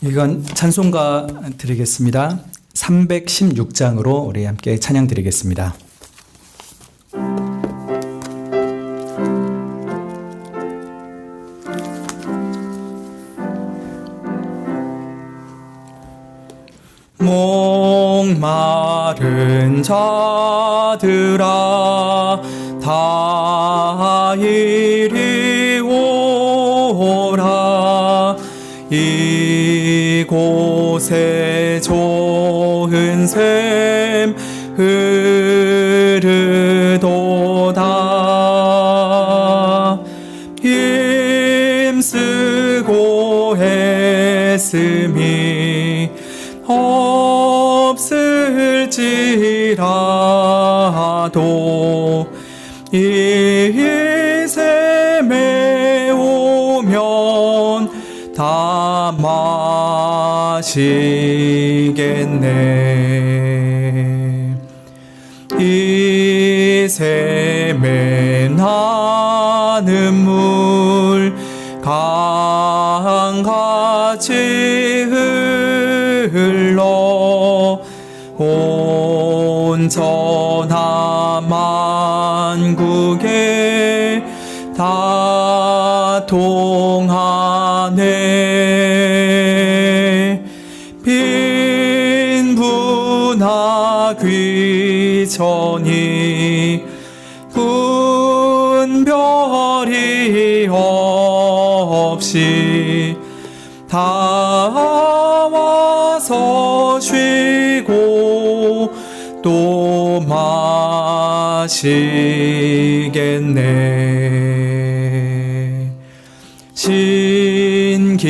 이건 찬송가 드리겠습니다. 316장으로 우리 함께 찬양 드리겠습니다. 목마른 자들아 다 이리 오라. 이곳에 좋은 샘 흐르도다. 힘쓰고 애씀이 없을지라도 이 샘에 오면 다 마시겠네. 이 샘에 나는 물 강같이 흘러 온전한 만국에 다 통하네. 빈부나 귀천이 분별이 없이 다 와서 쉬고 또 마시겠네. 신기한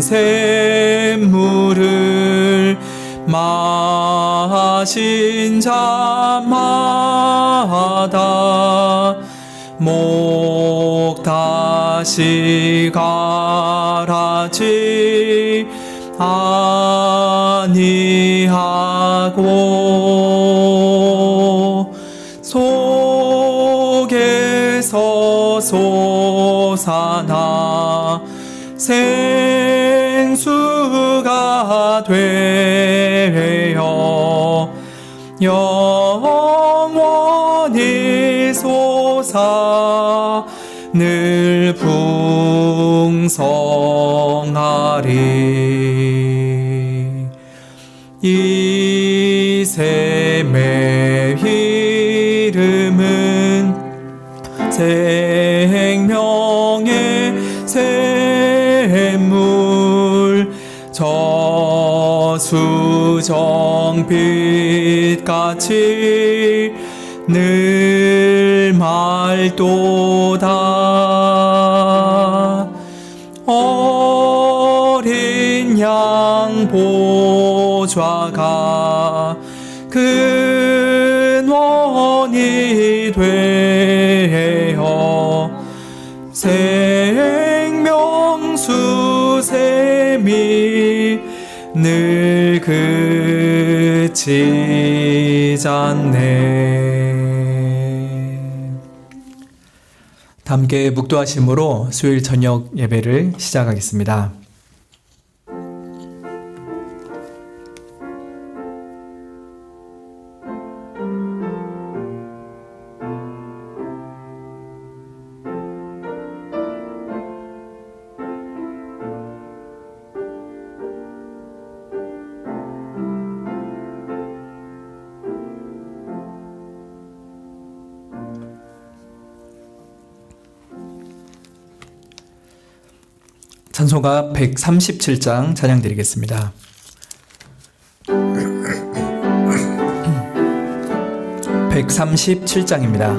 샘물을 마신 자마다 목 다시 가라지 아니하고 속에서 솟아나 생수가 되어 영원히 솟아 늘 풍성하리. 이 샘의 이름은 생명의 샘물, 저수정빛같이 늘 맑도다. 어린 양 보좌가 근원이 되어 생명수 샘이 늘 그치지 않네. 함께 묵도하심으로 수요일 저녁 예배를 시작하겠습니다. 찬송가 137장 찬양 드리겠습니다. 137장입니다.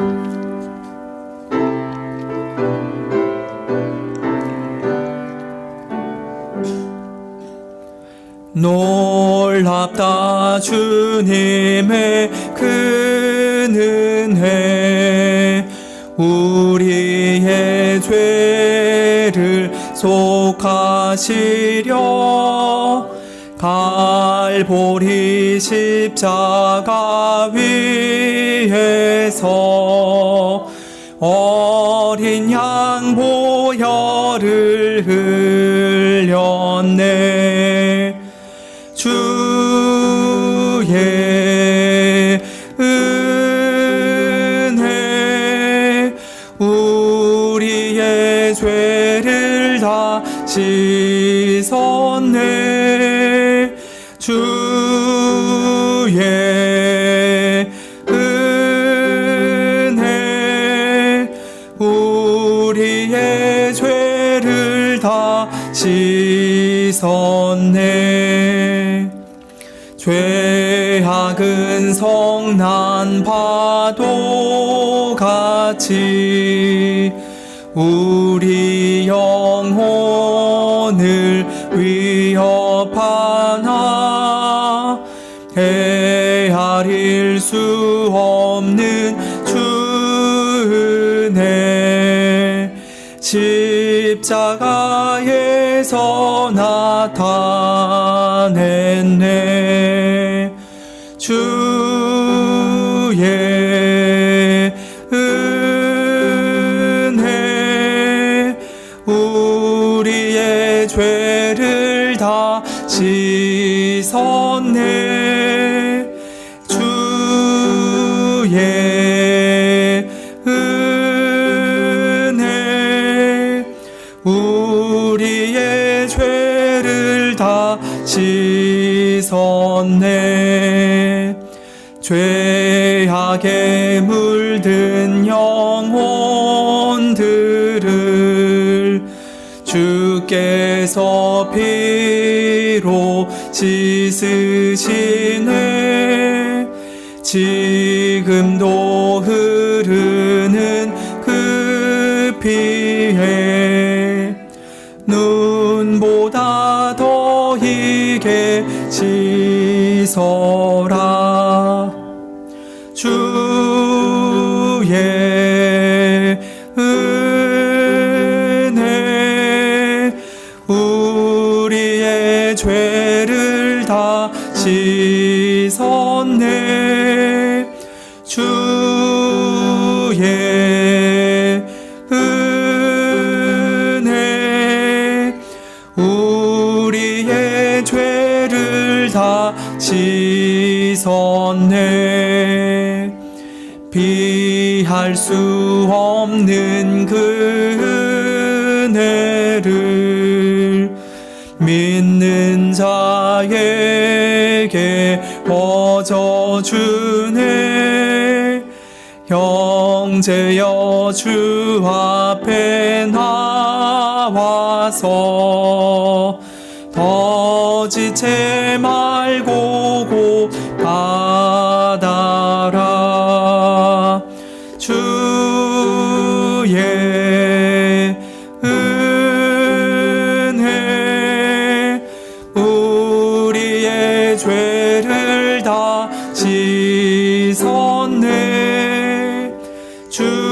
놀랍다 주님의 큰 은혜, 우리의 죄를 속하시려 갈보리 십자가 위에서 어린 양 보혈을 흘려 씻었네. 주의 은혜 우리의 죄를 다 씻었네. 주의 은혜 우리의 죄를 다 씻었네. 죄악은 성난 파도같이 우리 영혼을 위협하나 헤아릴 수 없는 주 은혜 십자가에서 나타냈네. 주의 은혜 우리의 죄를 다 씻었네. 주의 은혜 우리의 죄를 다 씻었네. 죄악에 물든 영혼들을 주께서 피로 씻으시네. 지금도 흐르는 그 피에 눈보다 더 희게 씻어라. 주의 은혜 우리의 죄를 다 씻었네. 주의 은혜 우리의 죄를 다 씻었네. 비할 수 없는 그 은혜를 믿는 자에게 거저주네. 형제여 주 앞에 나와서 더 지체 말고 곧 받아라. 주의 은혜 우리의 죄를 다 씻었네. 주의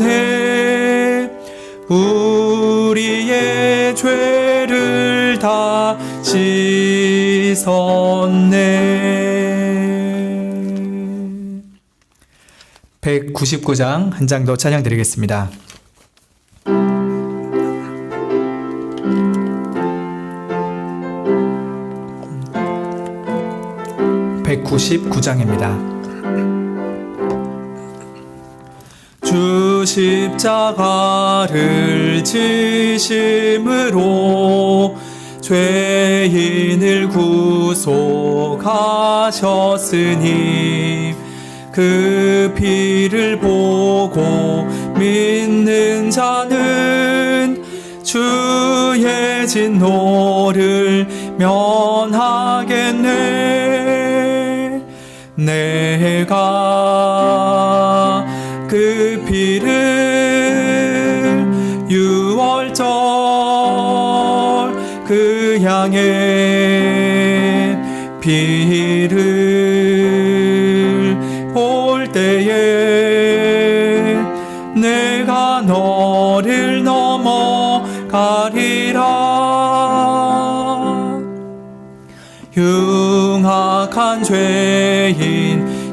은혜 우리의 죄를 다 씻었네. 199장 한 장 더 찬양 드리겠습니다. 199장입니다. 주 십자가를 지심으로 죄인을 구속하셨으니 그 피를 보고 믿는 자는 주의 진노를 면하겠네. 내가 그 피를 유월절 그 양의 피를 볼 때에 내가 너를 넘어가리라. 흉악한 죄인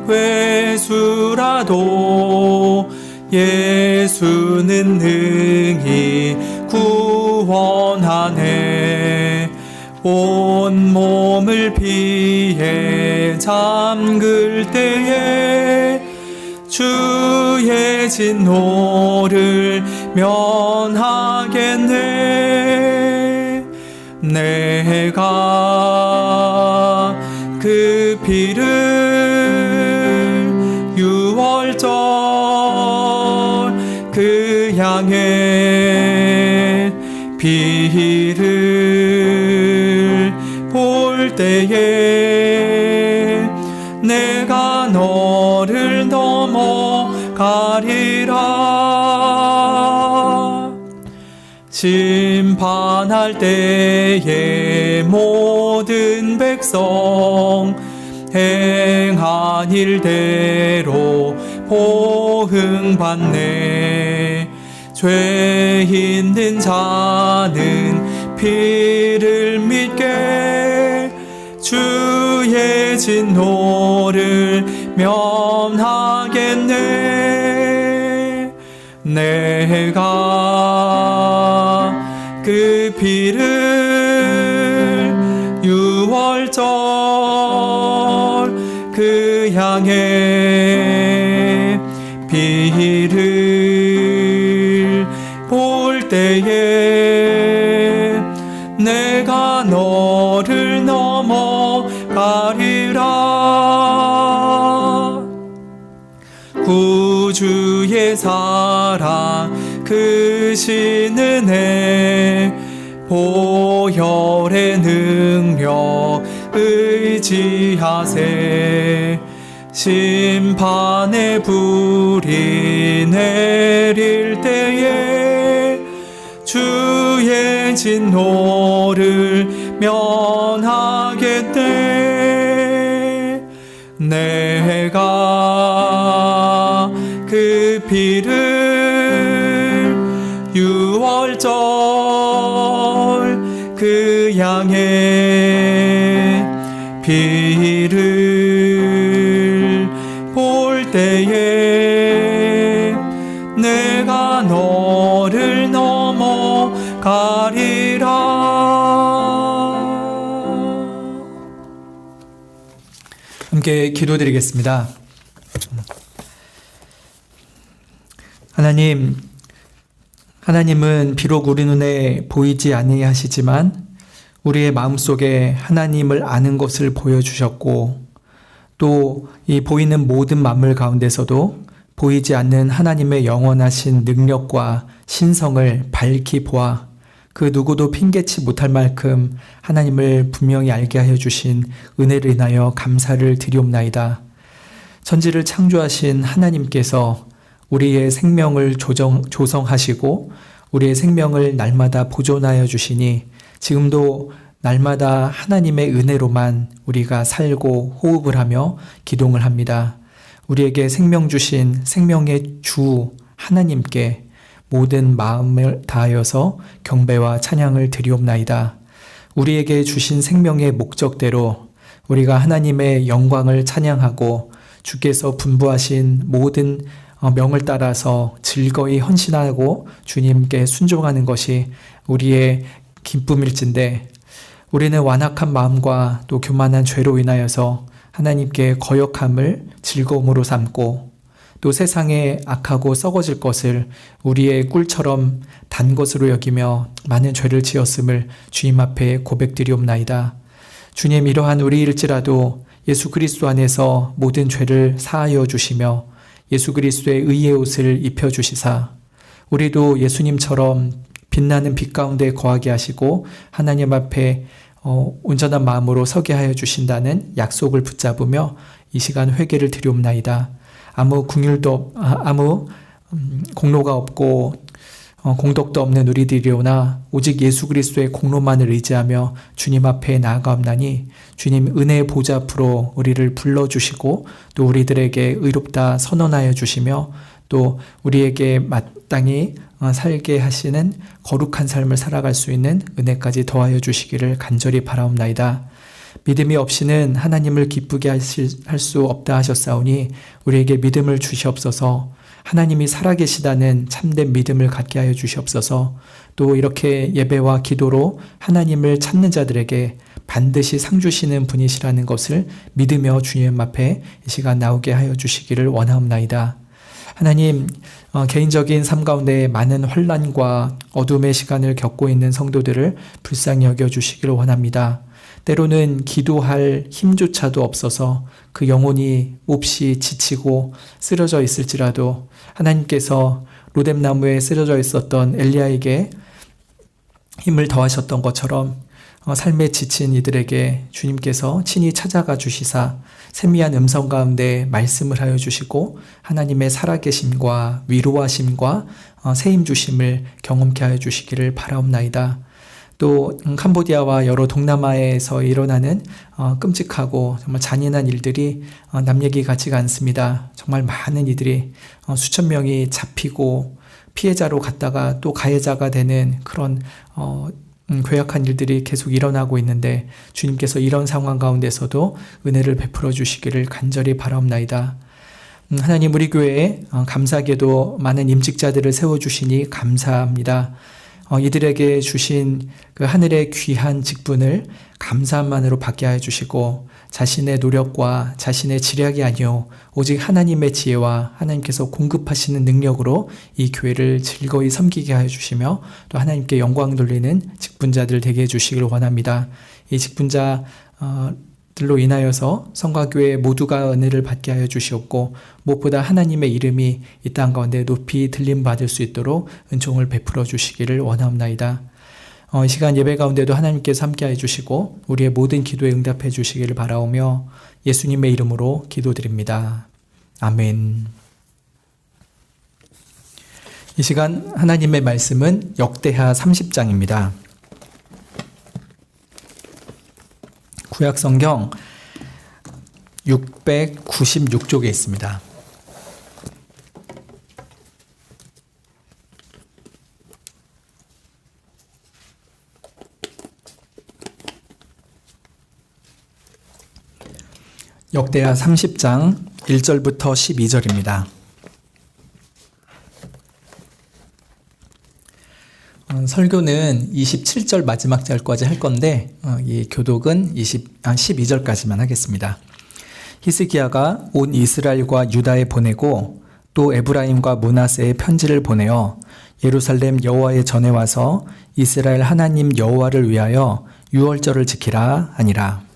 괴수라도 예수는 능히 구원하네. 온 몸을 피해 잠글 때에 주의 진노를 면하겠네. 내가 그 피를 유월절 그 양의 피를 볼 때에 내가 너를 넘어가리라. 심판할 때에 모든 백성 행한 일대로 보응받네. 죄 있는 자는 피를 믿게 주의 진노를 면하겠네. 내가 그 피를 유월절 그 양의 피를 볼 때에 내가 너를 넘어가리라. 구주의 사랑 크신 은혜 보혈의 능력 의지하세. 심판의 불이 내릴 때에 주의 진노를 면하겠네. 내가 그 피를 유월절 그 양의 피를 볼 때에 내가 너를 넘어가리라. 함께 기도드리겠습니다. 하나님은 비록 우리 눈에 보이지 아니하시지만 우리의 마음속에 하나님을 아는 것을 보여주셨고, 또 이 보이는 모든 만물 가운데서도 보이지 않는 하나님의 영원하신 능력과 신성을 밝히 보아 그 누구도 핑계치 못할 만큼 하나님을 분명히 알게 하여 주신 은혜를 인하여 감사를 드리옵나이다. 천지를 창조하신 하나님께서 우리의 생명을 조성하시고 우리의 생명을 날마다 보존하여 주시니 지금도 날마다 하나님의 은혜로만 우리가 살고 호흡을 하며 기동을 합니다. 우리에게 생명 주신 생명의 주 하나님께 모든 마음을 다하여서 경배와 찬양을 드리옵나이다. 우리에게 주신 생명의 목적대로 우리가 하나님의 영광을 찬양하고 주께서 분부하신 모든 명을 따라서 즐거이 헌신하고 주님께 순종하는 것이 우리의 기쁨일진데, 우리는 완악한 마음과 또 교만한 죄로 인하여서 하나님께 거역함을 즐거움으로 삼고 또 세상에 악하고 썩어질 것을 우리의 꿀처럼 단 것으로 여기며 많은 죄를 지었음을 주님 앞에 고백드리옵나이다. 주님, 이러한 우리일지라도 예수 그리스도 안에서 모든 죄를 사하여 주시며 예수 그리스도의 의의 옷을 입혀주시사 우리도 예수님처럼 빛나는 빛 가운데 거하게 하시고 하나님 앞에 온전한 마음으로 서게 하여 주신다는 약속을 붙잡으며 이 시간 회개를 드리옵나이다. 아무 긍휼도 아무 공로가 없고 공덕도 없는 우리들이오나 오직 예수 그리스도의 공로만을 의지하며 주님 앞에 나아가옵나니 주님 은혜의 보좌 앞으로 우리를 불러주시고 또 우리들에게 의롭다 선언하여 주시며 또 우리에게 마땅히 살게 하시는 거룩한 삶을 살아갈 수 있는 은혜까지 더하여 주시기를 간절히 바라옵나이다. 믿음이 없이는 하나님을 기쁘게 할 수 없다 하셨사오니 우리에게 믿음을 주시옵소서. 하나님이 살아계시다는 참된 믿음을 갖게 하여 주시옵소서. 또 이렇게 예배와 기도로 하나님을 찾는 자들에게 반드시 상 주시는 분이시라는 것을 믿으며 주님 앞에 이 시간 나오게 하여 주시기를 원하옵나이다. 하나님, 개인적인 삶 가운데 많은 혼란과 어둠의 시간을 겪고 있는 성도들을 불쌍히 여겨주시기를 원합니다. 때로는 기도할 힘조차도 없어서 그 영혼이 몹시 지치고 쓰러져 있을지라도 하나님께서 로뎀나무에 쓰러져 있었던 엘리야에게 힘을 더하셨던 것처럼 삶에 지친 이들에게 주님께서 친히 찾아가 주시사 세미한 음성 가운데 말씀을 하여 주시고 하나님의 살아계심과 위로하심과 세임 주심을 경험케 하여 주시기를 바라옵나이다. 또 캄보디아와 여러 동남아에서 일어나는 끔찍하고 정말 잔인한 일들이 남 얘기 같지가 않습니다. 정말 많은 이들이 수천 명이 잡히고 피해자로 갔다가 또 가해자가 되는 그런 괴악한 일들이 계속 일어나고 있는데 주님께서 이런 상황 가운데서도 은혜를 베풀어 주시기를 간절히 바라옵나이다. 하나님, 우리 교회에 감사하게도 많은 임직자들을 세워주시니 감사합니다. 이들에게 주신 그 하늘의 귀한 직분을 감사함만으로 받게 하여 주시고 자신의 노력과 자신의 지략이 아니요 오직 하나님의 지혜와 하나님께서 공급하시는 능력으로 이 교회를 즐거이 섬기게 하여 주시며 또 하나님께 영광 돌리는 직분자들 되게 해주시기를 원합니다. 이 직분자들로 인하여서 성가교회 모두가 은혜를 받게 하여 주시옵고 무엇보다 하나님의 이름이 이 땅 가운데 높이 들림받을 수 있도록 은총을 베풀어 주시기를 원하옵나이다. 이 시간 예배 가운데도 하나님께서 함께해 주시고 우리의 모든 기도에 응답해 주시기를 바라오며 예수님의 이름으로 기도드립니다. 아멘. 이 시간 하나님의 말씀은 역대하 30장입니다. 구약성경 696쪽에 있습니다. 역대하 30장 1절부터 12절입니다. 설교는 27절 마지막 절까지 할 건데 이 교독은 12절까지만 하겠습니다. 히스기야가 온 이스라엘과 유다에 보내고 또 에브라임과 므낫세에 편지를 보내어 예루살렘 여호와의 전에 와서 이스라엘 하나님 여호와를 위하여 유월절을 지키라 하니라.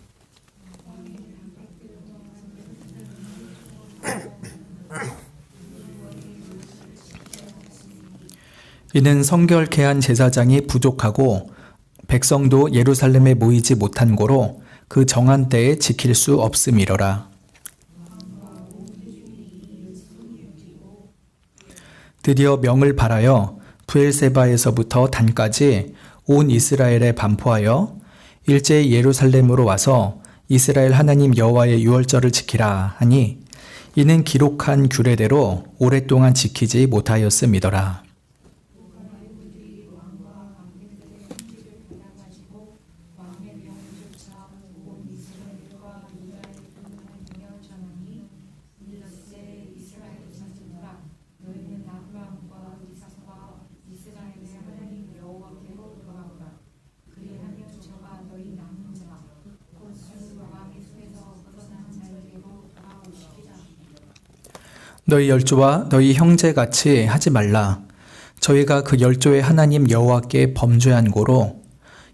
이는 성결케 한 제사장이 부족하고 백성도 예루살렘에 모이지 못한 고로 그 정한 때에 지킬 수 없음이러라. 드디어 명을 발하여 브엘세바에서부터 단까지 온 이스라엘에 반포하여 일제히 예루살렘으로 와서 이스라엘 하나님 여호와의 유월절을 지키라 하니 이는 기록한 규례대로 오랫동안 지키지 못하였음이더라. 너희 열조와 너희 형제같이 하지 말라. 저희가 그 열조의 하나님 여호와께 범죄한 고로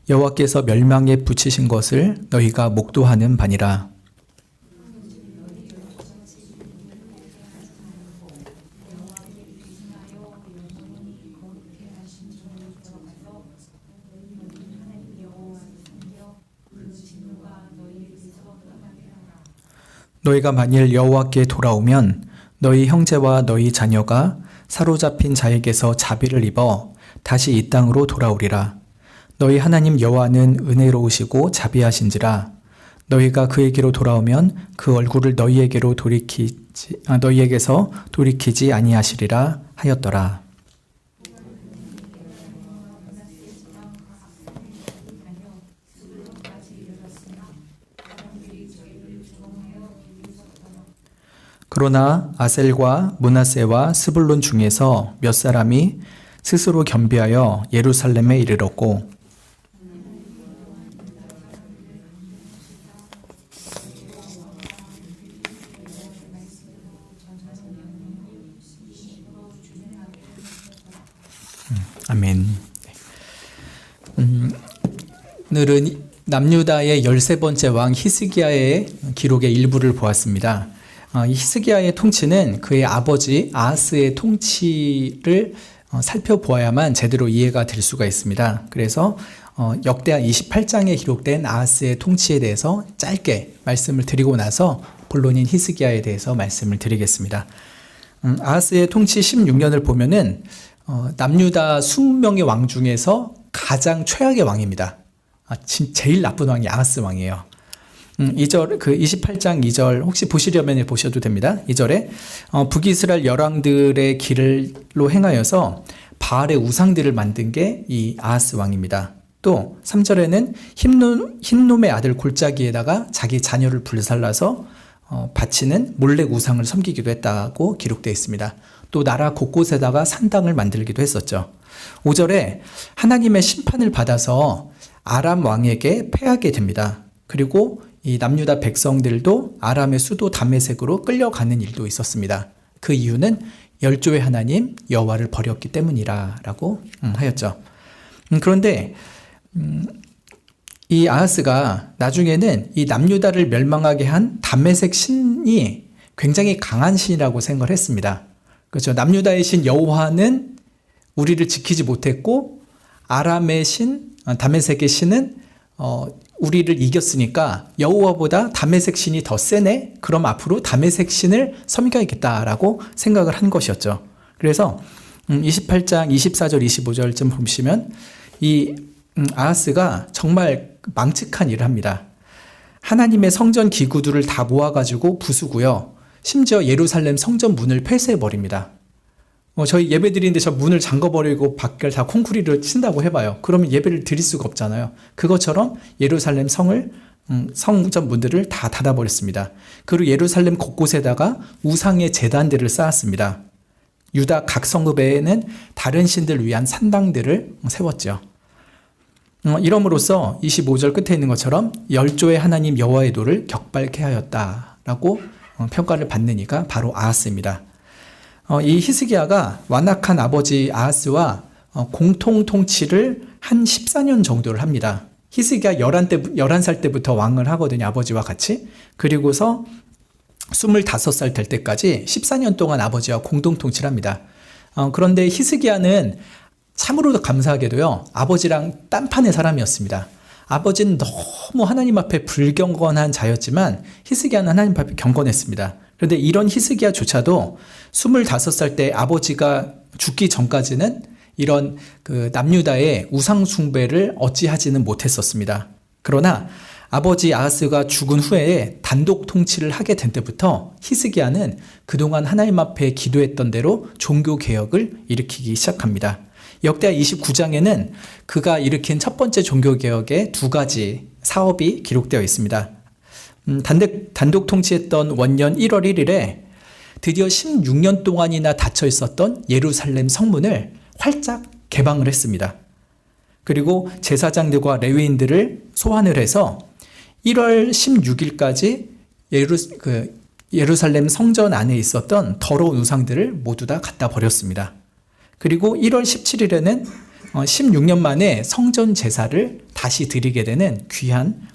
여호와께서 멸망에 붙이신 것을 너희가 목도하는 바니라. 너희가 만일 여호와께 돌아오면 너희 형제와 너희 자녀가 사로잡힌 자에게서 자비를 입어 다시 이 땅으로 돌아오리라. 너희 하나님 여호와는 은혜로우시고 자비하신지라. 너희가 그에게로 돌아오면 그 얼굴을 너희에게서 돌이키지 아니하시리라 하였더라. 그러나 아셀과 므낫세와 스불론 중에서 몇 사람이 스스로 겸비하여 예루살렘에 이르렀고 아멘. 오늘은 남유다의 13번째 왕 히스기야의 기록의 일부를 보았습니다. 이 히스기야의 통치는 그의 아버지 아하스의 통치를 살펴보아야만 제대로 이해가 될 수가 있습니다. 그래서 역대하 28장에 기록된 아하스의 통치에 대해서 짧게 말씀을 드리고 나서 본론인 히스기야에 대해서 말씀을 드리겠습니다. 아하스의 통치 16년을 보면은 남유다 20명의 왕 중에서 가장 최악의 왕입니다. 제일 나쁜 왕이 아하스 왕이에요. 2절, 28장 2절 혹시 보시려면 보셔도 됩니다. 2절에 북이스라엘 열왕들의 길로 행하여서 바알의 우상들을 만든 게 이 아하스 왕입니다. 또 3절에는 흰놈의 아들 골짜기에다가 자기 자녀를 불살라서 바치는 몰렉 우상을 섬기기도 했다고 기록되어 있습니다. 또 나라 곳곳에다가 산당을 만들기도 했었죠. 5절에 하나님의 심판을 받아서 아람 왕에게 패하게 됩니다. 그리고 이 남유다 백성들도 아람의 수도 다메섹으로 끌려가는 일도 있었습니다. 그 이유는 열조의 하나님 여호와를 버렸기 때문이라고 하였죠. 그런데 이 아하스가 나중에는 이 남유다를 멸망하게 한 다메섹 신이 굉장히 강한 신이라고 생각을 했습니다. 그렇죠. 남유다의 신 여호와는 우리를 지키지 못했고 아람의 신, 다메섹의 신은 우리를 이겼으니까 여호와보다 다메섹 신이 더 세네? 그럼 앞으로 다메섹 신을 섬겨야겠다라고 생각을 한 것이었죠. 그래서 28장 24절 25절쯤 보시면 이 아하스가 정말 망측한 일을 합니다. 하나님의 성전 기구들을 다 모아가지고 부수고요. 심지어 예루살렘 성전 문을 폐쇄해버립니다. 저희 예배 드리는데 저 문을 잠궈버리고 밖을 다 콘크리트를 친다고 해봐요. 그러면 예배를 드릴 수가 없잖아요. 그것처럼 예루살렘 성전 문들을 다 닫아버렸습니다. 그리고 예루살렘 곳곳에다가 우상의 제단들을 쌓았습니다. 유다 각 성읍에는 다른 신들을 위한 산당들을 세웠죠. 이럼으로써 25절 끝에 있는 것처럼 열조의 하나님 여호와의 도를 격발케 하였다라고 평가를 받는 이가 바로 아하스입니다. 이 히스기야가 완악한 아버지 아하스와 공통 통치를 한 14년 정도를 합니다. 히스기야 11살 때부터 왕을 하거든요. 아버지와 같이. 그리고서 25살 될 때까지 14년 동안 아버지와 공동 통치를 합니다. 그런데 히스기야는 참으로 감사하게도요. 아버지랑 딴판의 사람이었습니다. 아버지는 너무 하나님 앞에 불경건한 자였지만 히스기야는 하나님 앞에 경건했습니다. 그런데 이런 히스기야조차도 25살 때 아버지가 죽기 전까지는 이런 남유다의 우상 숭배를 어찌하지는 못했었습니다. 그러나 아버지 아하스가 죽은 후에 단독 통치를 하게 된 때부터 히스기야는 그동안 하나님 앞에 기도했던 대로 종교 개혁을 일으키기 시작합니다. 역대하 29장에는 그가 일으킨 첫 번째 종교개혁의 2가지 사업이 기록되어 있습니다. 단독 통치했던 원년 1월 1일에 드디어 16년 동안이나 닫혀 있었던 예루살렘 성문을 활짝 개방을 했습니다. 그리고 제사장들과 레위인들을 소환을 해서 1월 16일까지 예루살렘 성전 안에 있었던 더러운 우상들을 모두 다 갖다 버렸습니다. 그리고 1월 17일에는 16년 만에 성전 제사를 다시 드리게 되는 귀한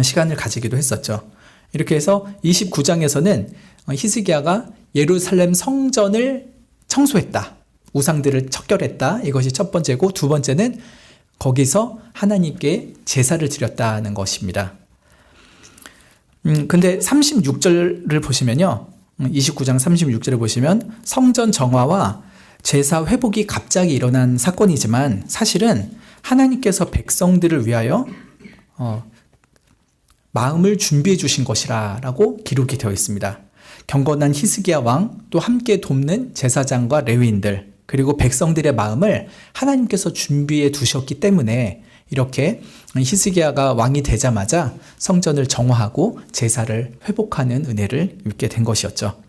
시간을 가지기도 했었죠. 이렇게 해서 29장에서는 히스기야가 예루살렘 성전을 청소했다. 우상들을 척결했다. 이것이 첫 번째고, 두 번째는 거기서 하나님께 제사를 드렸다는 것입니다. 근데 36절을 보시면요. 29장 36절을 보시면 성전 정화와 제사 회복이 갑자기 일어난 사건이지만 사실은 하나님께서 백성들을 위하여 마음을 준비해 주신 것이라고 기록이 되어 있습니다. 경건한 히스기야 왕, 또 함께 돕는 제사장과 레위인들, 그리고 백성들의 마음을 하나님께서 준비해 두셨기 때문에 이렇게 히스기야가 왕이 되자마자 성전을 정화하고 제사를 회복하는 은혜를 입게 된 것이었죠.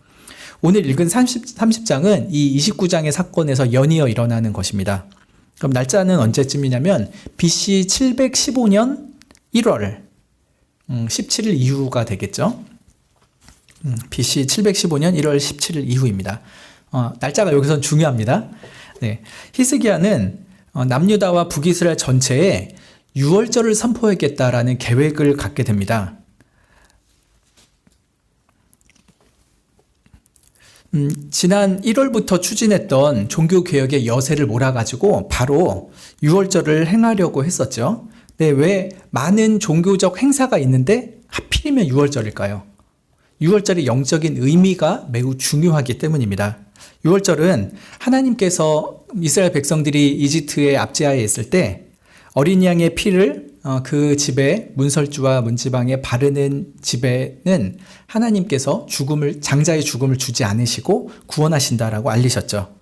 오늘 읽은 30장은 이 29장의 사건에서 연이어 일어나는 것입니다. 그럼 날짜는 언제쯤이냐면 BC 715년 1월 17일 이후가 되겠죠. BC 715년 1월 17일 이후입니다. 날짜가 여기선 중요합니다. 네. 히스기야는 남유다와 북이스라엘 전체에 유월절을 선포하겠다라는 계획을 갖게 됩니다. 지난 1월부터 추진했던 종교개혁의 여세를 몰아가지고 바로 유월절을 행하려고 했었죠. 네, 왜 많은 종교적 행사가 있는데 하필이면 유월절일까요? 유월절의 영적인 의미가 매우 중요하기 때문입니다. 유월절은 하나님께서 이스라엘 백성들이 이집트의 압제하에 있을 때 어린 양의 피를 그 집에 문설주와 문지방에 바르는 집에는 하나님께서 장자의 죽음을 주지 않으시고 구원하신다라고 알리셨죠.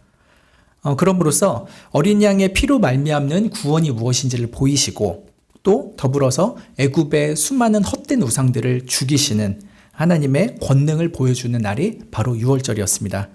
그럼으로써 어린 양의 피로 말미암는 구원이 무엇인지를 보이시고 또 더불어서 애굽의 수많은 헛된 우상들을 죽이시는 하나님의 권능을 보여주는 날이 바로 유월절이었습니다.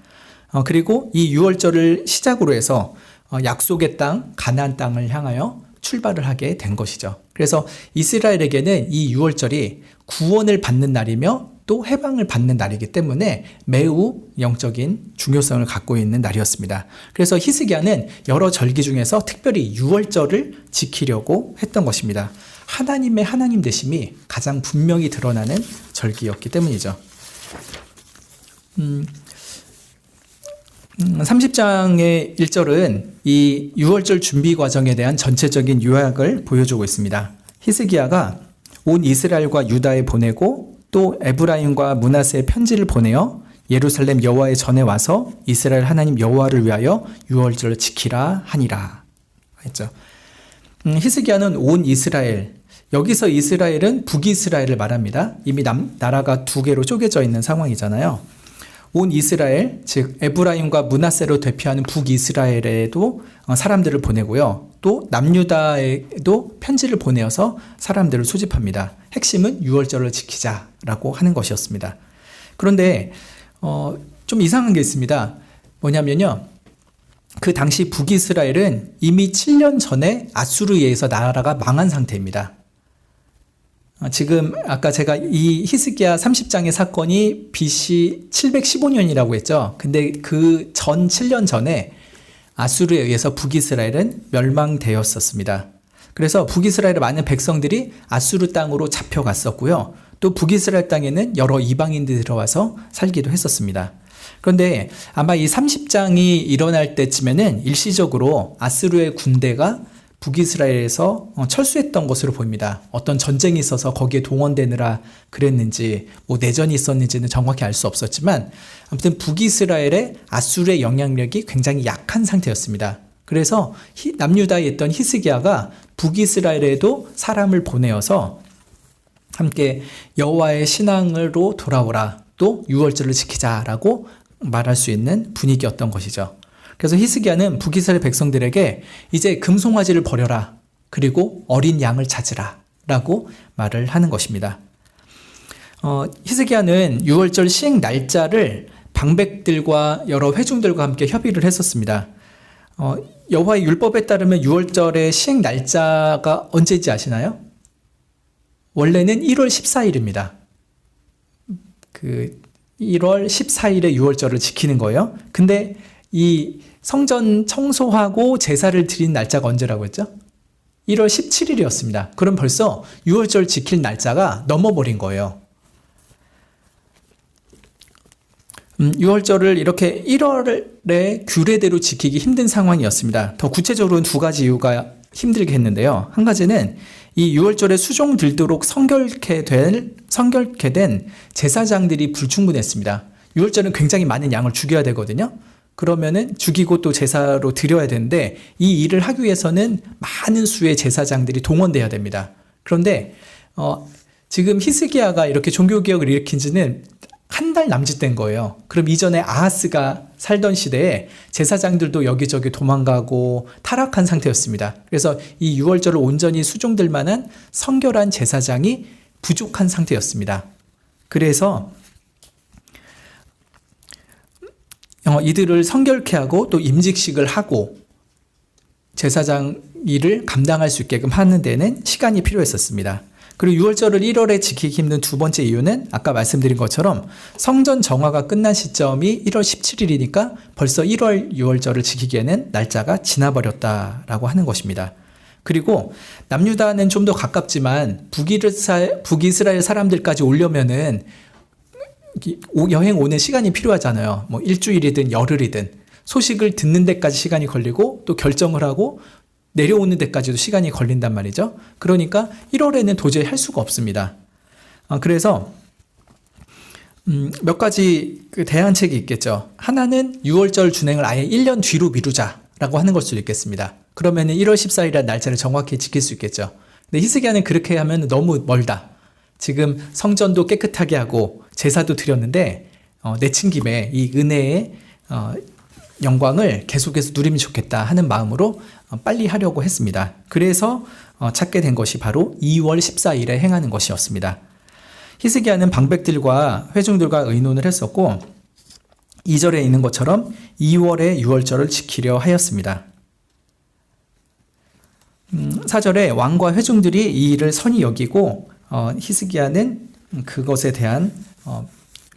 그리고 이 유월절을 시작으로 해서 약속의 땅, 가나안 땅을 향하여 출발을 하게 된 것이죠. 그래서 이스라엘에게는 이 유월절이 구원을 받는 날이며 또 해방을 받는 날이기 때문에 매우 영적인 중요성을 갖고 있는 날이었습니다. 그래서 히스기야는 여러 절기 중에서 특별히 유월절을 지키려고 했던 것입니다. 하나님의 하나님 되심이 가장 분명히 드러나는 절기였기 때문이죠. 30장의 1절은 이 유월절 준비 과정에 대한 전체적인 요약을 보여주고 있습니다. 히스기야가 온 이스라엘과 유다에 보내고 또 에브라임과 므낫세에 편지를 보내어 예루살렘 여호와의 전에 와서 이스라엘 하나님 여호와를 위하여 유월절을 지키라 하니라 했죠. 히스기야는 온 이스라엘, 여기서 이스라엘은 북이스라엘을 말합니다. 이미 나라가 두 개로 쪼개져 있는 상황이잖아요. 온 이스라엘, 즉 에브라임과 므낫세로 대표하는 북이스라엘에도 사람들을 보내고요. 또 남유다에도 편지를 보내어서 사람들을 소집합니다. 핵심은 유월절을 지키자라고 하는 것이었습니다. 그런데 좀 이상한 게 있습니다. 뭐냐면요. 그 당시 북이스라엘은 이미 7년 전에 아수르에 의해서 나라가 망한 상태입니다. 지금 아까 제가 이 히스기야 30장의 사건이 BC 715년이라고 했죠. 근데 그 전 7년 전에 아수르에 의해서 북이스라엘은 멸망되었었습니다. 그래서 북이스라엘의 많은 백성들이 아수르 땅으로 잡혀갔었고요. 또 북이스라엘 땅에는 여러 이방인들이 들어와서 살기도 했었습니다. 그런데 아마 이 30장이 일어날 때쯤에는 일시적으로 아수르의 군대가 북이스라엘에서 철수했던 것으로 보입니다. 어떤 전쟁이 있어서 거기에 동원되느라 그랬는지 뭐 내전이 있었는지는 정확히 알 수 없었지만 아무튼 북이스라엘의 아수르의 영향력이 굉장히 약한 상태였습니다. 그래서 남유다에 있던 히스기야가 북이스라엘에도 사람을 보내어서 함께 여호와의 신앙으로 돌아오라, 또 유월절을 지키자라고 말할 수 있는 분위기였던 것이죠. 그래서 히스기야는 북이스라엘 백성들에게 이제 금송아지를 버려라, 그리고 어린 양을 찾으라 라고 말을 하는 것입니다. 히스기야는 유월절 시행 날짜를 방백들과 여러 회중들과 함께 협의를 했었습니다. 여호와의 율법에 따르면 유월절의 시행 날짜가 언제인지 아시나요? 원래는 1월 14일입니다. 그 1월 14일에 유월절을 지키는 거예요. 근데 이 성전 청소하고 제사를 드린 날짜가 언제라고 했죠? 1월 17일이었습니다. 그럼 벌써 유월절 지킬 날짜가 넘어버린 거예요. 유월절을 이렇게 1월에 규례대로 지키기 힘든 상황이었습니다. 더 구체적으로는 두 가지 이유가 힘들게 했는데요. 한 가지는 이 유월절에 수종 들도록 성결케 된 제사장들이 불충분했습니다. 유월절은 굉장히 많은 양을 죽여야 되거든요. 그러면은 죽이고 또 제사로 드려야 되는데 이 일을 하기 위해서는 많은 수의 제사장들이 동원돼야 됩니다. 그런데 지금 히스기야가 이렇게 종교개혁을 일으킨 지는 한 달 남짓된 거예요. 그럼 이전에 아하스가 살던 시대에 제사장들도 여기저기 도망가고 타락한 상태였습니다. 그래서 이 유월절을 온전히 수종될 만한 성결한 제사장이 부족한 상태였습니다. 그래서 이들을 성결케 하고 또 임직식을 하고 제사장 일을 감당할 수 있게끔 하는 데는 시간이 필요했었습니다. 그리고 유월절을 1월에 지키기 힘든 두 번째 이유는 아까 말씀드린 것처럼 성전 정화가 끝난 시점이 1월 17일이니까 벌써 1월 유월절을 지키기에는 날짜가 지나버렸다라고 하는 것입니다. 그리고 남유다는 좀 더 가깝지만 북이스라엘 사람들까지 오려면은 여행 오는 시간이 필요하잖아요. 뭐 일주일이든 열흘이든 소식을 듣는 데까지 시간이 걸리고 또 결정을 하고 내려오는 데까지도 시간이 걸린단 말이죠. 그러니까 1월에는 도저히 할 수가 없습니다. 그래서 몇 가지 그 대안책이 있겠죠. 하나는 6월절 준행을 아예 1년 뒤로 미루자라고 하는 걸 수도 있겠습니다. 그러면은 1월 14일이라는 날짜를 정확히 지킬 수 있겠죠. 근데 히스기야는 그렇게 하면 너무 멀다. 지금 성전도 깨끗하게 하고 제사도 드렸는데 내친 김에 이 은혜의 영광을 계속해서 누리면 좋겠다 하는 마음으로 빨리 하려고 했습니다. 그래서 찾게 된 것이 바로 2월 14일에 행하는 것이었습니다. 히스기야는 방백들과 회중들과 의논을 했었고 2절에 있는 것처럼 2월에 6월절을 지키려 하였습니다. 4절에 왕과 회중들이 이 일을 선히 여기고 히스기야는 그것에 대한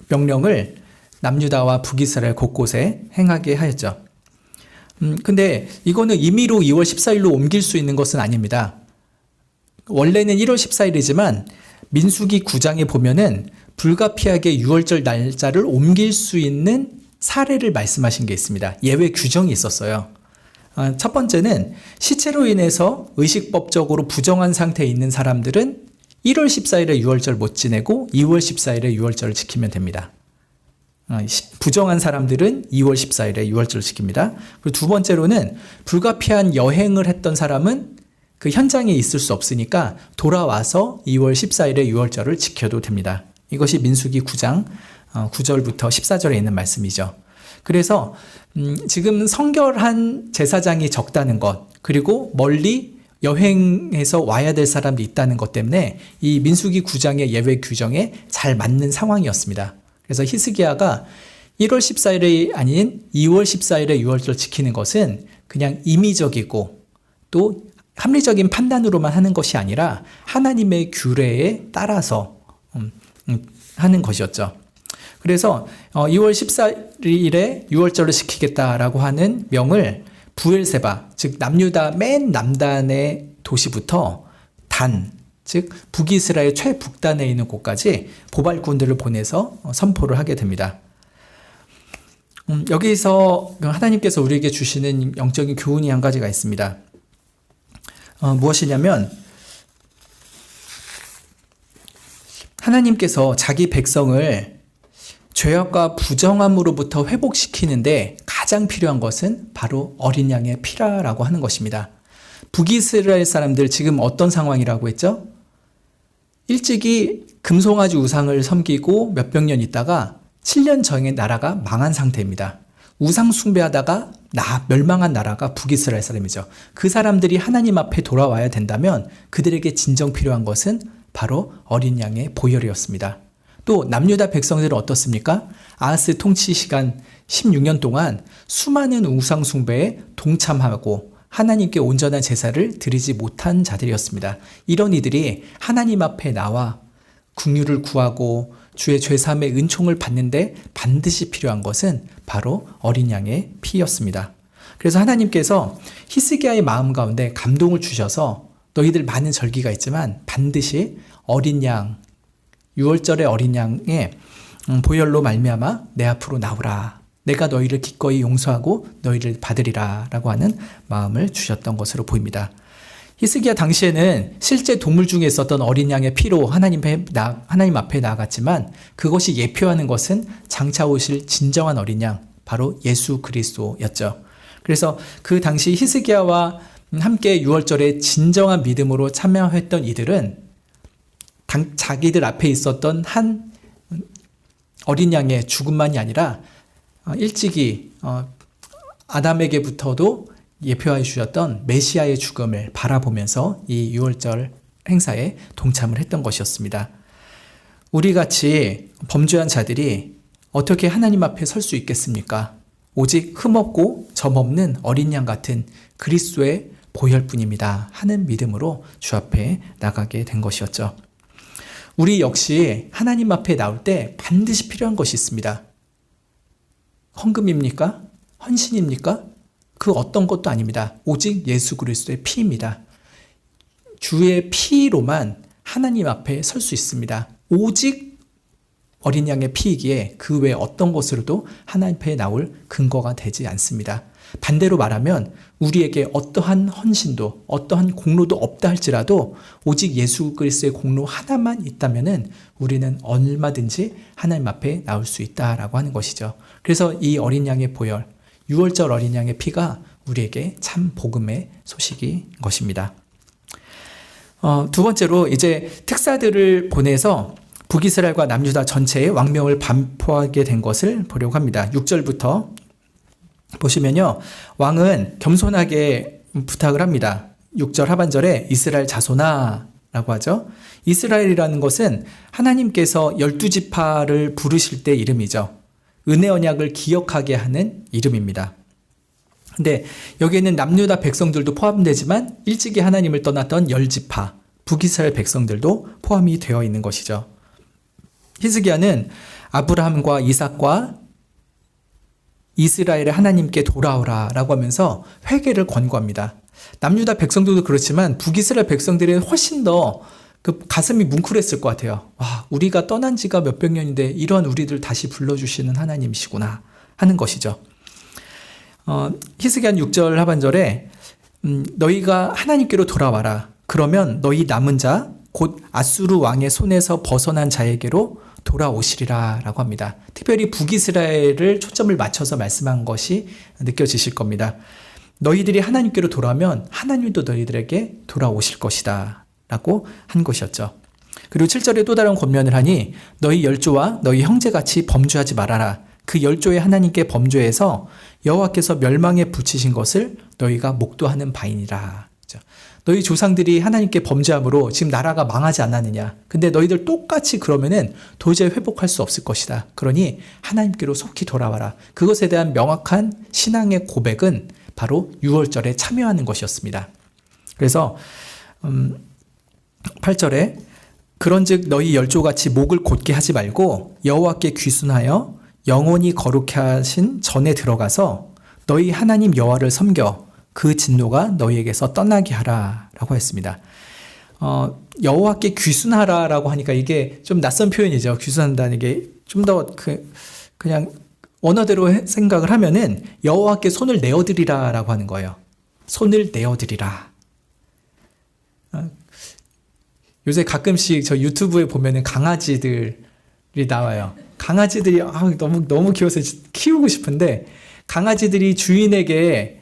명령을 남유다와 북이스라엘 곳곳에 행하게 하였죠. 근데 이거는 임의로 2월 14일로 옮길 수 있는 것은 아닙니다. 원래는 1월 14일이지만 민수기 9장에 보면은 불가피하게 6월절 날짜를 옮길 수 있는 사례를 말씀하신 게 있습니다. 예외 규정이 있었어요. 첫 번째는 시체로 인해서 의식법적으로 부정한 상태에 있는 사람들은 1월 14일에 6월절 못 지내고 2월 14일에 6월절을 지키면 됩니다. 부정한 사람들은 2월 14일에 6월절을 지킵니다. 그리고 두 번째로는 불가피한 여행을 했던 사람은 그 현장에 있을 수 없으니까 돌아와서 2월 14일에 6월절을 지켜도 됩니다. 이것이 민수기 9장 9절부터 14절에 있는 말씀이죠. 그래서 지금 성결한 제사장이 적다는 것, 그리고 멀리 여행해서 와야 될 사람도 있다는 것 때문에 이 민수기 9장의 예외 규정에 잘 맞는 상황이었습니다. 그래서 히스기야가 1월 14일이 아닌 2월 14일에 6월절 지키는 것은 그냥 임의적이고 또 합리적인 판단으로만 하는 것이 아니라 하나님의 규례에 따라서 하는 것이었죠. 그래서 2월 14일에 6월절을 지키겠다라고 하는 명을 부엘세바, 즉 남유다 맨 남단의 도시부터 단, 즉 북이스라엘 최북단에 있는 곳까지 보발군들을 보내서 선포를 하게 됩니다. 여기서 하나님께서 우리에게 주시는 영적인 교훈이 한 가지가 있습니다. 무엇이냐면 하나님께서 자기 백성을 죄악과 부정함으로부터 회복시키는데 가장 필요한 것은 바로 어린 양의 피라라고 하는 것입니다. 북이스라엘 사람들 지금 어떤 상황이라고 했죠? 일찍이 금송아지 우상을 섬기고 몇백 년 있다가 7년 전에 나라가 망한 상태입니다. 우상 숭배하다가 멸망한 나라가 북이스라엘 사람이죠. 그 사람들이 하나님 앞에 돌아와야 된다면 그들에게 진정 필요한 것은 바로 어린 양의 보혈이었습니다. 또 남유다 백성들은 어떻습니까? 아하스 통치 시간 16년 동안 수많은 우상 숭배에 동참하고 하나님께 온전한 제사를 드리지 못한 자들이었습니다. 이런 이들이 하나님 앞에 나와 긍휼을 구하고 주의 죄사함의 은총을 받는데 반드시 필요한 것은 바로 어린 양의 피였습니다. 그래서 하나님께서 히스기야의 마음 가운데 감동을 주셔서 너희들 많은 절기가 있지만 반드시 어린 양, 6월절의 어린 양의 보혈로 말미암아 내 앞으로 나오라. 내가 너희를 기꺼이 용서하고 너희를 받으리라 라고 하는 마음을 주셨던 것으로 보입니다. 히스기야 당시에는 실제 동물 중에 있었던 어린 양의 피로 하나님 앞에 나아갔지만 그것이 예표하는 것은 장차 오실 진정한 어린 양, 바로 예수 그리스도였죠. 그래서 그 당시 히스기야와 함께 6월절에 진정한 믿음으로 참여했던 이들은 자기들 앞에 있었던 한 어린 양의 죽음만이 아니라 일찍이 아담에게부터도 예표해 주셨던 메시아의 죽음을 바라보면서 이 6월절 행사에 동참을 했던 것이었습니다. 우리같이 범죄한 자들이 어떻게 하나님 앞에 설 수 있겠습니까? 오직 흠없고 점없는 어린 양 같은 그리스도의 보혈뿐입니다 하는 믿음으로 주 앞에 나가게 된 것이었죠. 우리 역시 하나님 앞에 나올 때 반드시 필요한 것이 있습니다. 헌금입니까? 헌신입니까? 그 어떤 것도 아닙니다. 오직 예수 그리스도의 피입니다. 주의 피로만 하나님 앞에 설 수 있습니다. 오직 어린 양의 피이기에 그 외 어떤 것으로도 하나님 앞에 나올 근거가 되지 않습니다. 반대로 말하면 우리에게 어떠한 헌신도 어떠한 공로도 없다 할지라도 오직 예수 그리스도의 공로 하나만 있다면은 우리는 얼마든지 하나님 앞에 나올 수 있다라고 하는 것이죠. 그래서 이 어린 양의 보혈, 유월절 어린 양의 피가 우리에게 참 복음의 소식인 것입니다. 두 번째로 이제 특사들을 보내서 북이스라엘과 남유다 전체에 왕명을 반포하게 된 것을 보려고 합니다. 6절부터 보시면요. 왕은 겸손하게 부탁을 합니다. 6절 하반절에 이스라엘 자손아 라고 하죠. 이스라엘이라는 것은 하나님께서 12지파를 부르실 때 이름이죠. 은혜 언약을 기억하게 하는 이름입니다. 근데 여기에는 남유다 백성들도 포함되지만 일찍이 하나님을 떠났던 10지파, 북이스라엘 백성들도 포함이 되어 있는 것이죠. 히스기야는 아브라함과 이삭과 이스라엘의 하나님께 돌아오라 라고 하면서 회개를 권고합니다. 남유다 백성들도 그렇지만 북이스라엘 백성들은 훨씬 더 그 가슴이 뭉클했을 것 같아요. 와, 우리가 떠난 지가 몇백 년인데 이런 우리들 다시 불러주시는 하나님이시구나 하는 것이죠. 히스기야 6절 하반절에 너희가 하나님께로 돌아와라. 그러면 너희 남은 자 곧 아수르 왕의 손에서 벗어난 자에게로 돌아오시리라 라고 합니다. 특별히 북이스라엘을 초점을 맞춰서 말씀한 것이 느껴지실 겁니다. 너희들이 하나님께로 돌아오면 하나님도 너희들에게 돌아오실 것이다 라고 한 것이었죠. 그리고 7절에 또 다른 권면을 하니 너희 열조와 너희 형제같이 범죄하지 말아라. 그 열조의 하나님께 범죄해서 여호와께서 멸망에 붙이신 것을 너희가 목도하는 바이니라. 너희 조상들이 하나님께 범죄함으로 지금 나라가 망하지 않았느냐. 근데 너희들 똑같이 그러면은 도저히 회복할 수 없을 것이다. 그러니 하나님께로 속히 돌아와라. 그것에 대한 명확한 신앙의 고백은 바로 유월절에 참여하는 것이었습니다. 그래서 8절에 그런즉 너희 열조같이 목을 곧게 하지 말고 여호와께 귀순하여 영원히 거룩해 하신 전에 들어가서 너희 하나님 여호와를 섬겨 그 진노가 너희에게서 떠나게 하라 라고 했습니다. 여호와께 귀순하라 라고 하니까 이게 좀 낯선 표현이죠. 귀순한다는 게 좀 더 그냥 원어대로 생각을 하면은 여호와께 손을 내어드리라 라고 하는 거예요. 손을 내어드리라. 요새 가끔씩 저 유튜브에 보면은 강아지들이 나와요. 강아지들이 너무 귀여워서 키우고 싶은데 강아지들이 주인에게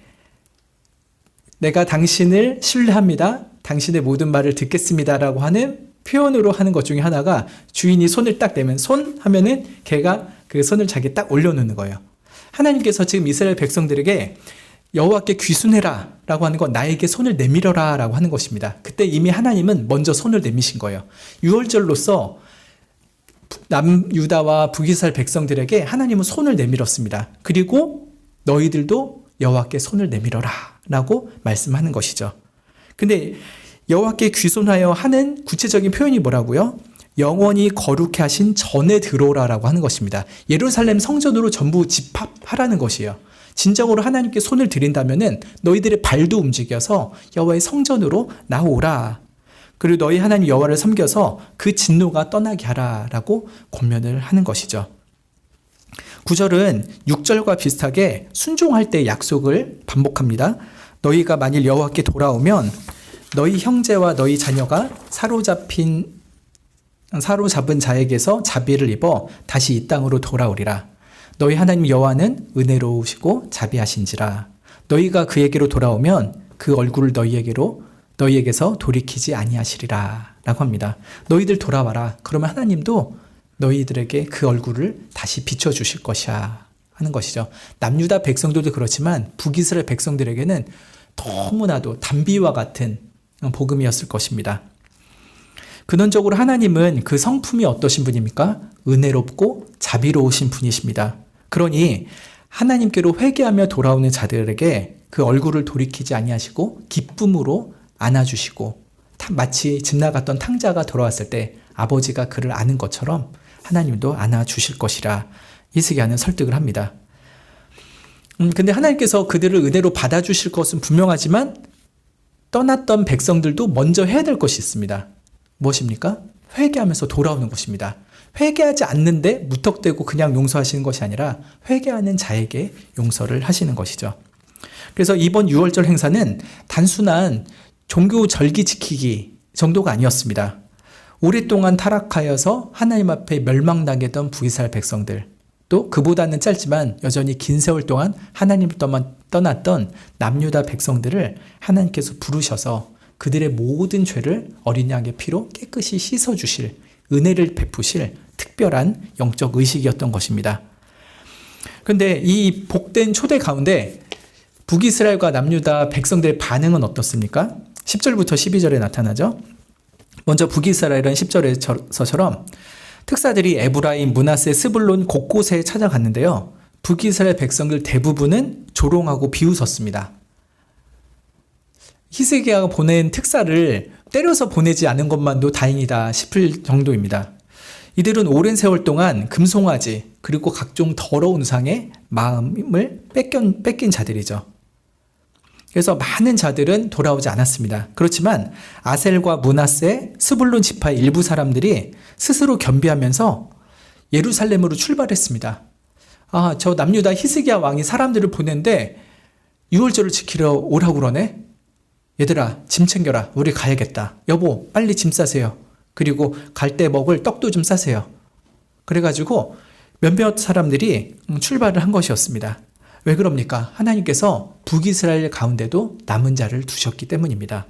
내가 당신을 신뢰합니다. 당신의 모든 말을 듣겠습니다라고 하는 표현으로 하는 것 중에 하나가 주인이 손을 딱 내면 손 하면은 걔가 그 손을 자기 딱 올려놓는 거예요. 하나님께서 지금 이스라엘 백성들에게 여호와께 귀순해라 라고 하는 건 나에게 손을 내밀어라 라고 하는 것입니다. 그때 이미 하나님은 먼저 손을 내미신 거예요. 유월절로서 남유다와 북이스라엘 백성들에게 하나님은 손을 내밀었습니다. 그리고 너희들도 여호와께 손을 내밀어라 라고 말씀하는 것이죠. 근데 여호와께 귀순하여 하는 구체적인 표현이 뭐라고요? 영원히 거룩해 하신 전에 들어오라 라고 하는 것입니다. 예루살렘 성전으로 전부 집합하라는 것이에요. 진정으로 하나님께 손을 드린다면은 너희들의 발도 움직여서 여호와의 성전으로 나오라. 그리고 너희 하나님 여호와를 섬겨서 그 진노가 떠나게 하라 라고 권면을 하는 것이죠. 9절은 6절과 비슷하게 순종할 때 약속을 반복합니다. 너희가 만일 여호와께 돌아오면 너희 형제와 너희 자녀가 사로잡은 자에게서 자비를 입어 다시 이 땅으로 돌아오리라. 너희 하나님 여호와는 은혜로우시고 자비하신지라. 너희가 그에게로 돌아오면 그 얼굴을 너희에게서 돌이키지 아니하시리라 라고 합니다. 너희들 돌아와라. 그러면 하나님도 너희들에게 그 얼굴을 다시 비춰주실 것이야 하는 것이죠. 남유다 백성들도 그렇지만 북이스라엘 백성들에게는 너무나도 단비와 같은 복음이었을 것입니다. 근원적으로 하나님은 그 성품이 어떠신 분입니까? 은혜롭고 자비로우신 분이십니다. 그러니 하나님께로 회개하며 돌아오는 자들에게 그 얼굴을 돌이키지 아니하시고 기쁨으로 안아주시고 마치 집 나갔던 탕자가 돌아왔을 때 아버지가 그를 아는 것처럼 하나님도 안아주실 것이라 히스기야는 설득을 합니다. 근데 하나님께서 그들을 은혜로 받아주실 것은 분명하지만 떠났던 백성들도 먼저 해야 될 것이 있습니다. 무엇입니까? 회개하면서 돌아오는 것입니다. 회개하지 않는데 무턱대고 그냥 용서하시는 것이 아니라 회개하는 자에게 용서를 하시는 것이죠. 그래서 이번 6월절 행사는 단순한 종교 절기 지키기 정도가 아니었습니다. 오랫동안 타락하여서 하나님 앞에 멸망당했던 북이스라엘 백성들, 또 그보다는 짧지만 여전히 긴 세월 동안 하나님을 떠났던 남유다 백성들을 하나님께서 부르셔서 그들의 모든 죄를 어린 양의 피로 깨끗이 씻어주실, 은혜를 베푸실 특별한 영적 의식이었던 것입니다. 그런데 이 복된 초대 가운데 북이스라엘과 남유다 백성들의 반응은 어떻습니까? 10절부터 12절에 나타나죠. 먼저 북이스라엘은 10절에서처럼 특사들이 에브라임, 므낫세, 스불론 곳곳에 찾아갔는데요. 북이스라엘 백성들 대부분은 조롱하고 비웃었습니다. 히스기야가 보낸 특사를 때려서 보내지 않은 것만도 다행이다 싶을 정도입니다. 이들은 오랜 세월 동안 금송아지 그리고 각종 더러운 우상에 마음을 뺏긴 자들이죠. 그래서 많은 자들은 돌아오지 않았습니다. 그렇지만 아셀과 므낫세, 스불론 지파의 일부 사람들이 스스로 겸비하면서 예루살렘으로 출발했습니다. 저 남유다 히스기야 왕이 사람들을 보낸데 6월절을 지키러 오라고 그러네? 얘들아, 짐 챙겨라. 우리 가야겠다. 여보, 빨리 짐 싸세요. 그리고 갈 때 먹을 떡도 좀 싸세요. 그래가지고 몇몇 사람들이 출발을 한 것이었습니다. 왜 그럽니까? 하나님께서 북이스라엘 가운데도 남은 자를 두셨기 때문입니다.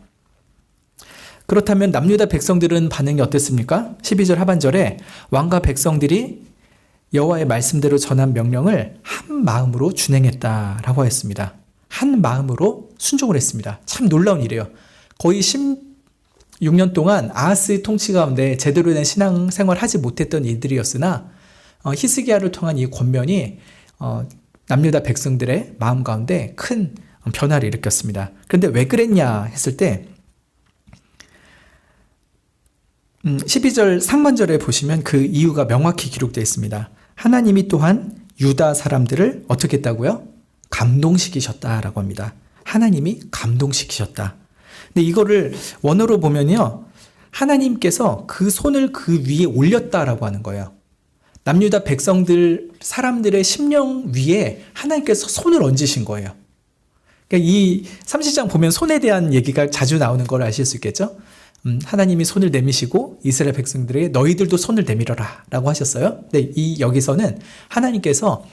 그렇다면 남유다 백성들은 반응이 어땠습니까? 12절 하반절에 왕과 백성들이 여호와의 말씀대로 전한 명령을 한 마음으로 준행했다라고 했습니다. 한 마음으로 순종을 했습니다. 참 놀라운 일이에요. 거의 16년 동안 아하스의 통치 가운데 제대로 된 신앙생활을 하지 못했던 이들이었으나 히스기야를 통한 이 권면이 남유다 백성들의 마음 가운데 큰 변화를 일으켰습니다. 그런데 왜 그랬냐 했을 때 12절 상반절에 보시면 그 이유가 명확히 기록되어 있습니다. 하나님이 또한 유다 사람들을 어떻게 했다고요? 감동시키셨다라고 합니다. 하나님이 감동시키셨다. 근데 이거를 원어로 보면요, 하나님께서 그 손을 그 위에 올렸다라고 하는 거예요. 남유다 백성들 사람들의 심령 위에 하나님께서 손을 얹으신 거예요. 그러니까 이 30장 보면 손에 대한 얘기가 자주 나오는 걸 아실 수 있겠죠. 하나님이 손을 내미시고 이스라엘 백성들에게 너희들도 손을 내밀어라 라고 하셨어요. 근데 여기서는 하나님께서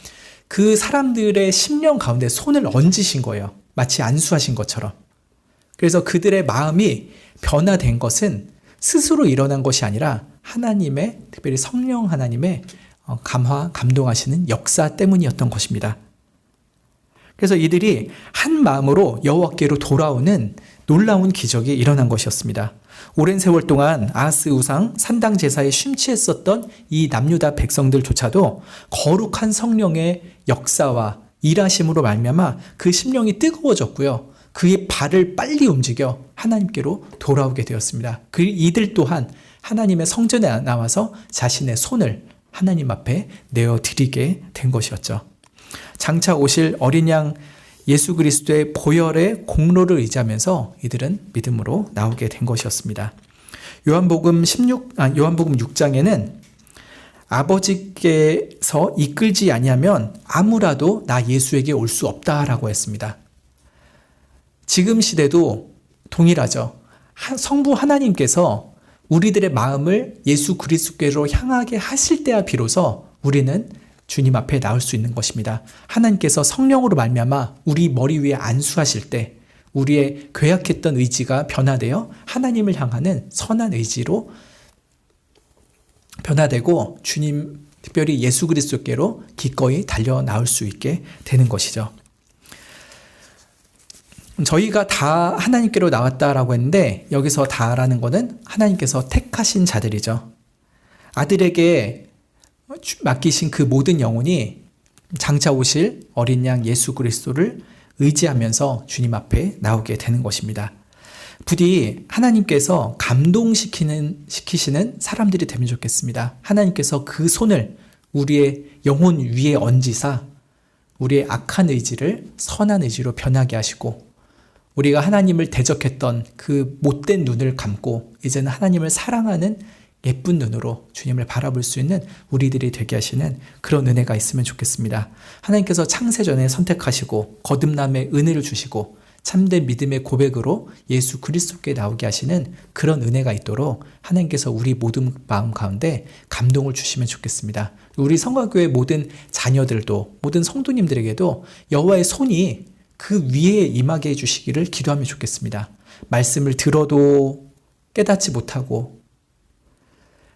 그 사람들의 심령 가운데 손을 얹으신 거예요. 마치 안수하신 것처럼. 그래서 그들의 마음이 변화된 것은 스스로 일어난 것이 아니라 하나님의, 특별히 성령 하나님의 감동하시는 역사 때문이었던 것입니다. 그래서 이들이 한 마음으로 여호와께로 돌아오는 놀라운 기적이 일어난 것이었습니다. 오랜 세월 동안 아하스 우상 산당 제사에 심취했었던 이 남유다 백성들조차도 거룩한 성령의 역사와 일하심으로 말미암아 그 심령이 뜨거워졌고요. 그의 발을 빨리 움직여 하나님께로 돌아오게 되었습니다. 그 이들 또한 하나님의 성전에 나와서 자신의 손을 하나님 앞에 내어드리게 된 것이었죠. 장차 오실 어린 양 예수 그리스도의 보혈의 공로를 의지하면서 이들은 믿음으로 나오게 된 것이었습니다. 요한복음 6장에는 아버지께서 이끌지 아니하면 아무라도 나 예수에게 올 수 없다라고 했습니다. 지금 시대도 동일하죠. 성부 하나님께서 우리들의 마음을 예수 그리스도께로 향하게 하실 때야 비로소 우리는 주님 앞에 나올 수 있는 것입니다. 하나님께서 성령으로 말미암아 우리 머리 위에 안수하실 때 우리의 괴약했던 의지가 변화되어 하나님을 향하는 선한 의지로 변화되고 주님, 특별히 예수 그리스도께로 기꺼이 달려 나올 수 있게 되는 것이죠. 저희가 다 하나님께로 나왔다라고 했는데 여기서 다라는 것은 하나님께서 택하신 자들이죠. 아들에게 맡기신 그 모든 영혼이 장차 오실 어린 양 예수 그리스도를 의지하면서 주님 앞에 나오게 되는 것입니다. 부디 하나님께서 감동시키시는 사람들이 되면 좋겠습니다. 하나님께서 그 손을 우리의 영혼 위에 얹으사 우리의 악한 의지를 선한 의지로 변하게 하시고, 우리가 하나님을 대적했던 그 못된 눈을 감고 이제는 하나님을 사랑하는 예쁜 눈으로 주님을 바라볼 수 있는 우리들이 되게 하시는 그런 은혜가 있으면 좋겠습니다. 하나님께서 창세전에 선택하시고 거듭남의 은혜를 주시고 참된 믿음의 고백으로 예수 그리스도께 나오게 하시는 그런 은혜가 있도록 하나님께서 우리 모든 마음 가운데 감동을 주시면 좋겠습니다. 우리 성가교회 모든 자녀들도, 모든 성도님들에게도 여호와의 손이 그 위에 임하게 해주시기를 기도하면 좋겠습니다. 말씀을 들어도 깨닫지 못하고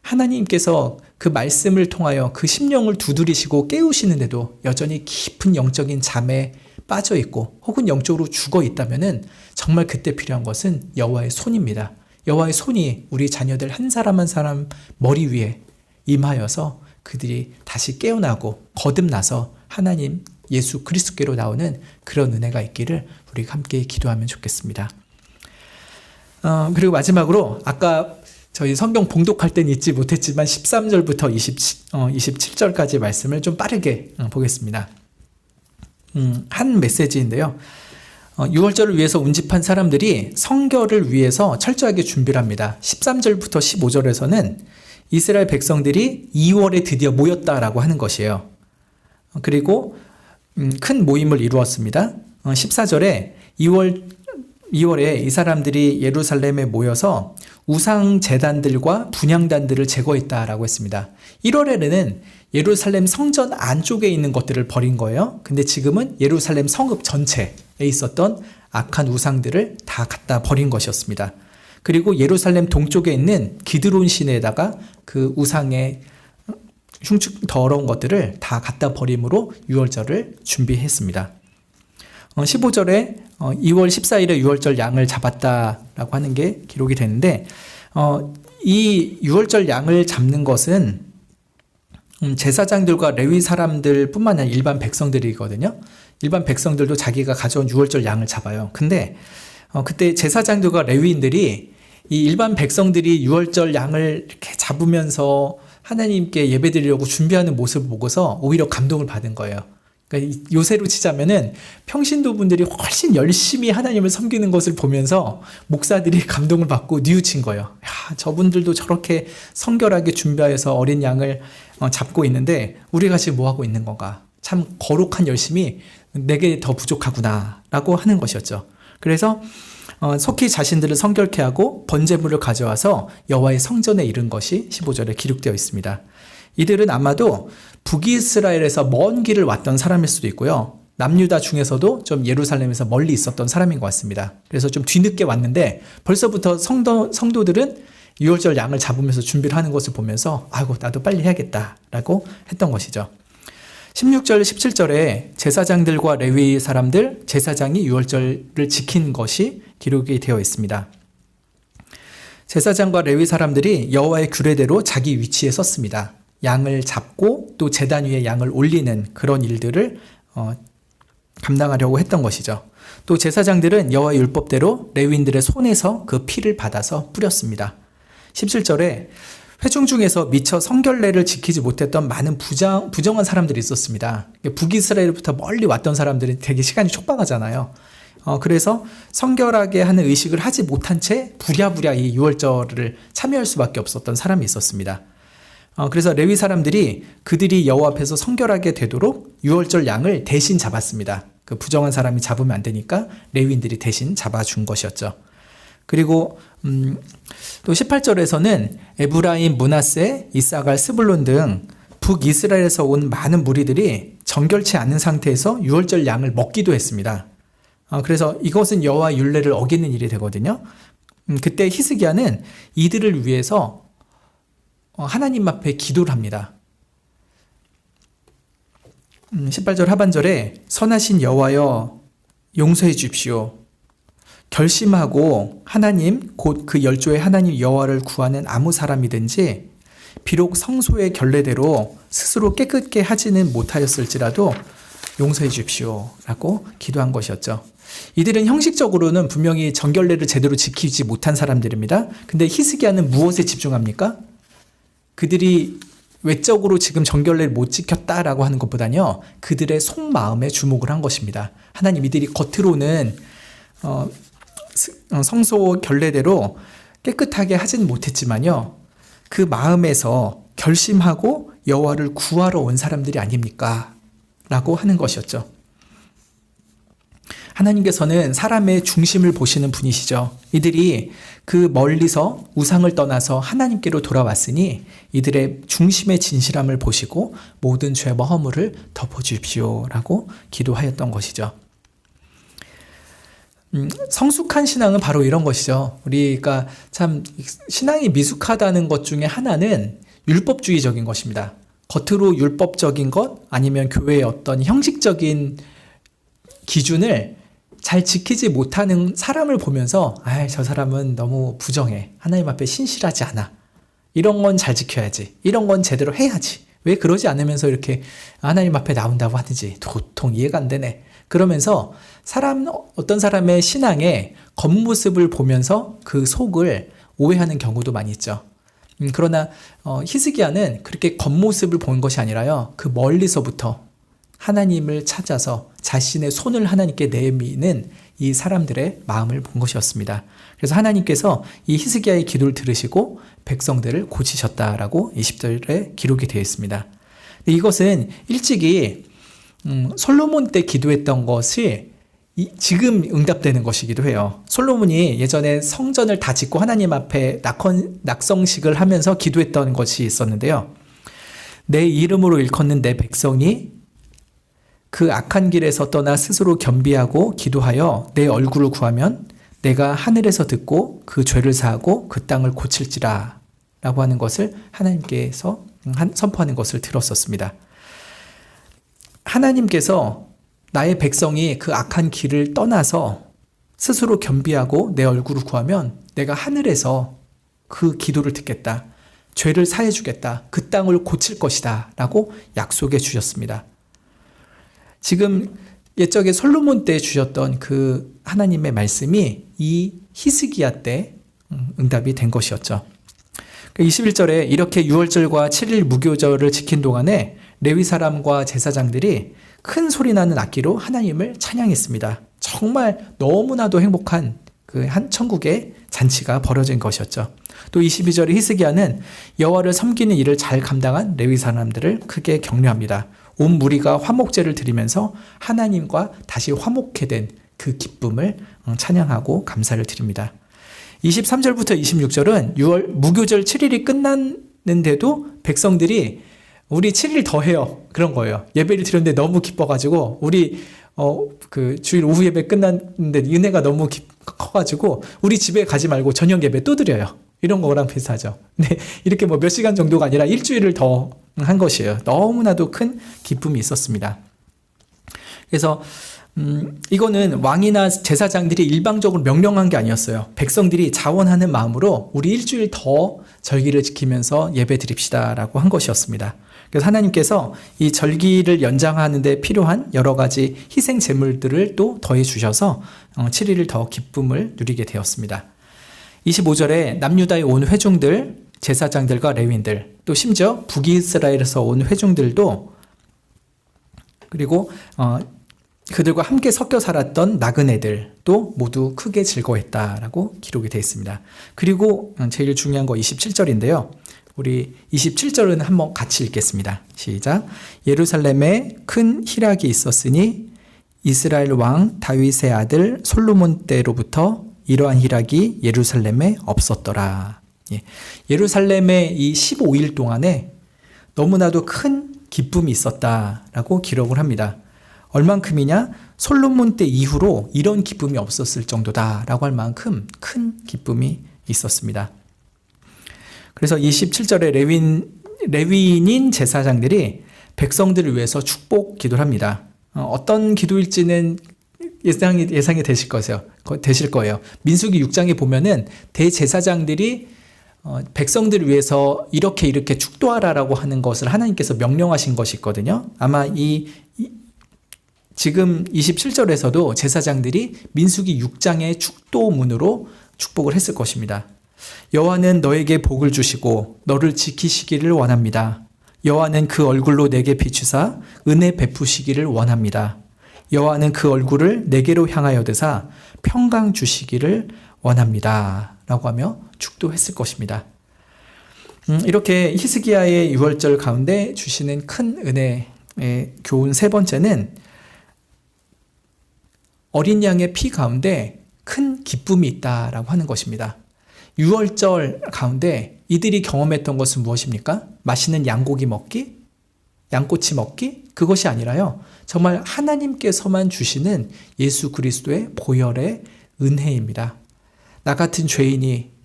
하나님께서 그 말씀을 통하여 그 심령을 두드리시고 깨우시는데도 여전히 깊은 영적인 잠에 빠져 있고 혹은 영적으로 죽어 있다면은 정말 그때 필요한 것은 여호와의 손입니다. 여호와의 손이 우리 자녀들 한 사람 한 사람 머리 위에 임하여서 그들이 다시 깨어나고 거듭나서 하나님 예수 그리스도께로 나오는 그런 은혜가 있기를 우리가 함께 기도하면 좋겠습니다. 그리고 마지막으로 아까 저희 성경 봉독할 땐 잊지 못했지만 13절부터 27절까지 말씀을 좀 빠르게 보겠습니다. 한 메시지인데요. 6월절을 위해서 운집한 사람들이 성결을 위해서 철저하게 준비를 합니다. 13절부터 15절에서는 이스라엘 백성들이 2월에 드디어 모였다라고 하는 것이에요. 그리고 큰 모임을 이루었습니다. 14절에 2월에 이 사람들이 예루살렘에 모여서 우상 제단들과 분향단들을 제거했다라고 했습니다. 1월에는 예루살렘 성전 안쪽에 있는 것들을 버린 거예요. 근데 지금은 예루살렘 성읍 전체에 있었던 악한 우상들을 다 갖다 버린 것이었습니다. 그리고 예루살렘 동쪽에 있는 기드론 시내에다가 그 우상의 흉측 더러운 것들을 다 갖다 버림으로 6월절을 준비했습니다. 15절에 2월 14일에 6월절 양을 잡았다라고 하는 게 기록이 되는데, 이 6월절 양을 잡는 것은 제사장들과 레위 사람들 뿐만 아니라 일반 백성들이거든요. 일반 백성들도 자기가 가져온 6월절 양을 잡아요. 근데 그때 제사장들과 레위인들이 이 일반 백성들이 6월절 양을 이렇게 잡으면서 하나님께 예배드리려고 준비하는 모습을 보고서 오히려 감동을 받은 거예요. 그러니까 요새로 치자면은 평신도 분들이 훨씬 열심히 하나님을 섬기는 것을 보면서 목사들이 감동을 받고 뉘우친 거예요. 야, 저분들도 저렇게 성결하게 준비해서 어린 양을 잡고 있는데 우리가 지금 뭐 하고 있는 건가? 참 거룩한 열심이 내게 더 부족하구나 라고 하는 것이었죠. 그래서 속히 자신들을 성결케 하고 번제물을 가져와서 여호와의 성전에 이른 것이 15절에 기록되어 있습니다. 이들은 아마도 북이스라엘에서 먼 길을 왔던 사람일 수도 있고요. 남유다 중에서도 좀 예루살렘에서 멀리 있었던 사람인 것 같습니다. 그래서 좀 뒤늦게 왔는데 벌써부터 성도들은 6월절 양을 잡으면서 준비를 하는 것을 보면서 아이고 나도 빨리 해야겠다라고 했던 것이죠. 16절 17절에 제사장들과 레위 사람들, 제사장이 6월절을 지킨 것이 기록이 되어 있습니다. 제사장과 레위 사람들이 여호와의 규례대로 자기 위치에 섰습니다. 양을 잡고 또 제단 위에 양을 올리는 그런 일들을 감당하려고 했던 것이죠. 또 제사장들은 여호와의 율법대로 레위인들의 손에서 그 피를 받아서 뿌렸습니다. 17절에 회중 중에서 미처 성결례를 지키지 못했던 많은 부정한 사람들이 있었습니다. 북이스라엘부터 멀리 왔던 사람들은 되게 시간이 촉박하잖아요. 그래서 성결하게 하는 의식을 하지 못한 채 부랴부랴 이 6월절을 참여할 수밖에 없었던 사람이 있었습니다. 그래서 레위 사람들이 그들이 여호와 앞에서 성결하게 되도록 6월절 양을 대신 잡았습니다. 그 부정한 사람이 잡으면 안 되니까 레위인들이 대신 잡아준 것이었죠. 그리고 또 18절에서는 에브라임, 므낫세, 이사갈, 스불론 등 북이스라엘에서 온 많은 무리들이 정결치 않은 상태에서 6월절 양을 먹기도 했습니다. 그래서 이것은 여호와 율례를 어기는 일이 되거든요. 그때 히스기야는 이들을 위해서 하나님 앞에 기도를 합니다. 18절 하반절에 선하신 여호와여 용서해 주십시오. 결심하고 하나님 곧 그 열조의 하나님 여호와를 구하는 아무 사람이든지 비록 성소의 결례대로 스스로 깨끗게 하지는 못하였을지라도 용서해 주십시오 라고 기도한 것이었죠. 이들은 형식적으로는 분명히 정결례를 제대로 지키지 못한 사람들입니다. 근데 히스기야는 무엇에 집중합니까? 그들이 외적으로 지금 정결례를 못 지켰다라고 하는 것보다는요, 그들의 속마음에 주목을 한 것입니다. 하나님, 이들이 겉으로는 성소 결례대로 깨끗하게 하진 못했지만요, 그 마음에서 결심하고 여호와를 구하러 온 사람들이 아닙니까? 라고 하는 것이었죠. 하나님께서는 사람의 중심을 보시는 분이시죠. 이들이 그 멀리서 우상을 떠나서 하나님께로 돌아왔으니 이들의 중심의 진실함을 보시고 모든 죄와 허물을 덮어주십시오 라고 기도하였던 것이죠. 성숙한 신앙은 바로 이런 것이죠. 우리가 참 신앙이 미숙하다는 것 중에 하나는 율법주의적인 것입니다. 겉으로 율법적인 것 아니면 교회의 어떤 형식적인 기준을 잘 지키지 못하는 사람을 보면서 저 사람은 너무 부정해. 하나님 앞에 신실하지 않아. 이런 건 잘 지켜야지. 이런 건 제대로 해야지. 왜 그러지 않으면서 이렇게 하나님 앞에 나온다고 하는지 도통 이해가 안 되네. 그러면서 어떤 사람의 신앙의 겉모습을 보면서 그 속을 오해하는 경우도 많이 있죠. 그러나 히스기야는 그렇게 겉모습을 본 것이 아니라요, 그 멀리서부터 하나님을 찾아서 자신의 손을 하나님께 내미는 이 사람들의 마음을 본 것이었습니다. 그래서 하나님께서 이 히스기야의 기도를 들으시고 백성들을 고치셨다라고 20절에 기록이 되어 있습니다. 이것은 일찍이 솔로몬 때 기도했던 것이 지금 응답되는 것이기도 해요. 솔로몬이 예전에 성전을 다 짓고 하나님 앞에 낙성식을 하면서 기도했던 것이 있었는데요. 내 이름으로 일컫는 내 백성이 그 악한 길에서 떠나 스스로 겸비하고 기도하여 내 얼굴을 구하면 내가 하늘에서 듣고 그 죄를 사하고 그 땅을 고칠지라 라고 하는 것을 하나님께서 선포하는 것을 들었었습니다. 하나님께서 나의 백성이 그 악한 길을 떠나서 스스로 겸비하고 내 얼굴을 구하면 내가 하늘에서 그 기도를 듣겠다. 죄를 사해 주겠다. 그 땅을 고칠 것이다 라고 약속해 주셨습니다. 지금 옛적에 솔로몬 때 주셨던 그 하나님의 말씀이 이 히스기야 때 응답이 된 것이었죠. 21절에 이렇게 유월절과 7일 무교절을 지킨 동안에 레위 사람과 제사장들이 큰 소리 나는 악기로 하나님을 찬양했습니다. 정말 너무나도 행복한 그 한 천국의 잔치가 벌어진 것이었죠. 또 22절에 히스기야는 여호와를 섬기는 일을 잘 감당한 레위 사람들을 크게 격려합니다. 온 무리가 화목제를 드리면서 하나님과 다시 화목해 된 그 기쁨을 찬양하고 감사를 드립니다. 23절부터 26절은 무교절 7일이 끝났는데도 백성들이 우리 7일 더 해요. 그런 거예요. 예배를 드렸는데 너무 기뻐가지고 우리 그 주일 오후 예배 끝났는데 은혜가 너무 커가지고 우리 집에 가지 말고 저녁 예배 또 드려요. 이런 거랑 비슷하죠. 근데 이렇게 몇 시간 정도가 아니라 일주일을 더 한 것이에요. 너무나도 큰 기쁨이 있었습니다. 그래서 이거는 왕이나 제사장들이 일방적으로 명령한 게 아니었어요. 백성들이 자원하는 마음으로 우리 일주일 더 절기를 지키면서 예배 드립시다 라고 한 것이었습니다. 그래서 하나님께서 이 절기를 연장하는 데 필요한 여러 가지 희생 제물들을 또 더해 주셔서 7일을 더 기쁨을 누리게 되었습니다. 25절에 남유다에 온 회중들, 제사장들과 레위인들, 또 심지어 북이스라엘에서 온 회중들도 그리고 그들과 함께 섞여 살았던 나그네들도 모두 크게 즐거워했다라고 기록이 되어 있습니다. 그리고 제일 중요한 거 27절인데요. 우리 27절은 한번 같이 읽겠습니다. 시작. 예루살렘에 큰 희락이 있었으니 이스라엘 왕 다윗의 아들 솔로몬 때로부터 이러한 희락이 예루살렘에 없었더라. 예루살렘의 이 15일 동안에 너무나도 큰 기쁨이 있었다라고 기록을 합니다. 얼만큼이냐? 솔로몬 때 이후로 이런 기쁨이 없었을 정도다라고 할 만큼 큰 기쁨이 있었습니다. 그래서 27절에 레위인인 제사장들이 백성들을 위해서 축복 기도를 합니다. 어떤 기도일지는 예상이 되실 거예요. 민수기 6장에 보면은 대제사장들이 백성들을 위해서 이렇게 축도하라라고 하는 것을 하나님께서 명령하신 것이 있거든요. 아마 지금 27절에서도 제사장들이 민수기 6장의 축도문으로 축복을 했을 것입니다. 여호와는 너에게 복을 주시고 너를 지키시기를 원합니다. 여호와는 그 얼굴로 내게 비추사 은혜 베푸시기를 원합니다. 여호와는 그 얼굴을 내게로 향하여 드사 평강 주시기를 원합니다. 라고 하며 축도했을 것입니다. 이렇게 히스기야의 유월절 가운데 주시는 큰 은혜의 교훈 세 번째는 어린 양의 피 가운데 큰 기쁨이 있다라고 하는 것입니다. 유월절 가운데 이들이 경험했던 것은 무엇입니까? 맛있는 양고기 먹기? 양꼬치 먹기? 그것이 아니라요. 정말 하나님께서만 주시는 예수 그리스도의 보혈의 은혜입니다. 나 같은 죄인이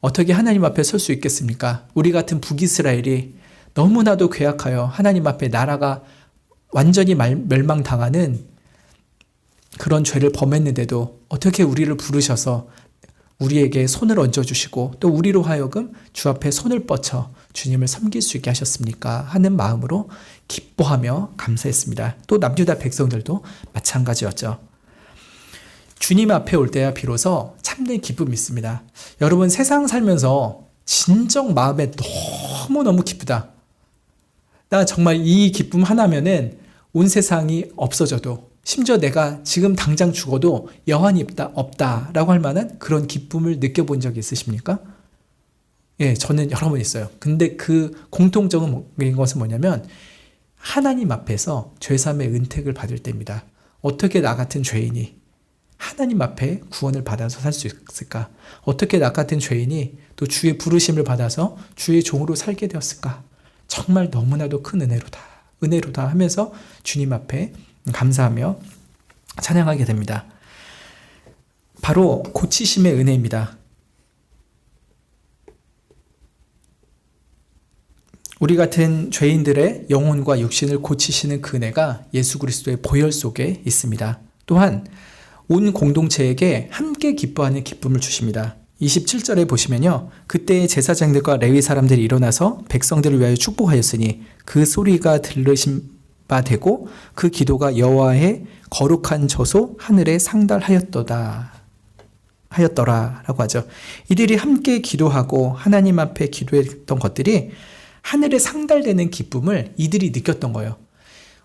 어떻게 하나님 앞에 설 수 있겠습니까? 우리 같은 북이스라엘이 너무나도 괴악하여 하나님 앞에 나라가 완전히 멸망당하는 그런 죄를 범했는데도 어떻게 우리를 부르셔서 우리에게 손을 얹어주시고 또 우리로 하여금 주 앞에 손을 뻗쳐 주님을 섬길 수 있게 하셨습니까? 하는 마음으로 기뻐하며 감사했습니다. 또 남유다 백성들도 마찬가지였죠. 주님 앞에 올 때야 비로소 참된 기쁨이 있습니다. 여러분, 세상 살면서 진정 마음에 너무너무 기쁘다. 나 정말 이 기쁨 하나면은 온 세상이 없어져도, 심지어 내가 지금 당장 죽어도 여한이 없다라고 할 만한 그런 기쁨을 느껴본 적이 있으십니까? 예, 저는 여러 번 있어요. 근데 그 공통적인 것은 뭐냐면 하나님 앞에서 죄사함의 은택을 받을 때입니다. 어떻게 나 같은 죄인이 하나님 앞에 구원을 받아서 살 수 있을까? 어떻게 나 같은 죄인이 또 주의 부르심을 받아서 주의 종으로 살게 되었을까? 정말 너무나도 큰 은혜로다 하면서 주님 앞에 감사하며 찬양하게 됩니다. 바로 고치심의 은혜입니다. 우리 같은 죄인들의 영혼과 육신을 고치시는 그 은혜가 예수 그리스도의 보혈 속에 있습니다. 또한 온 공동체에게 함께 기뻐하는 기쁨을 주십니다. 27절에 보시면요. 그때 제사장들과 레위 사람들이 일어나서 백성들을 위하여 축복하였으니 그 소리가 들으신 바 되고 그 기도가 여호와의 거룩한 저소 하늘에 상달하였더라 라고 하죠. 이들이 함께 기도하고 하나님 앞에 기도했던 것들이 하늘에 상달되는 기쁨을 이들이 느꼈던 거예요.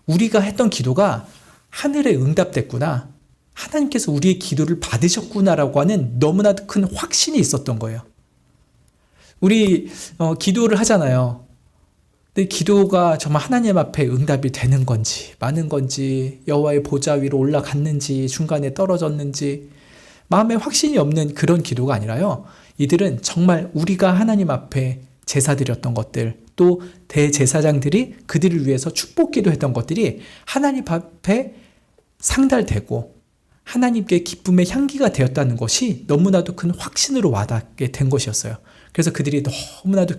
우리가 했던 기도가 하늘에 응답됐구나, 하나님께서 우리의 기도를 받으셨구나라고 하는 너무나도 큰 확신이 있었던 거예요. 우리 기도를 하잖아요. 근데 기도가 정말 하나님 앞에 응답이 되는 건지 많은 건지, 여호와의 보좌 위로 올라갔는지 중간에 떨어졌는지 마음에 확신이 없는 그런 기도가 아니라요. 이들은 정말 우리가 하나님 앞에 제사드렸던 것들, 또 대제사장들이 그들을 위해서 축복 기도했던 것들이 하나님 앞에 상달되고 하나님께 기쁨의 향기가 되었다는 것이 너무나도 큰 확신으로 와닿게 된 것이었어요. 그래서 그들이 너무나도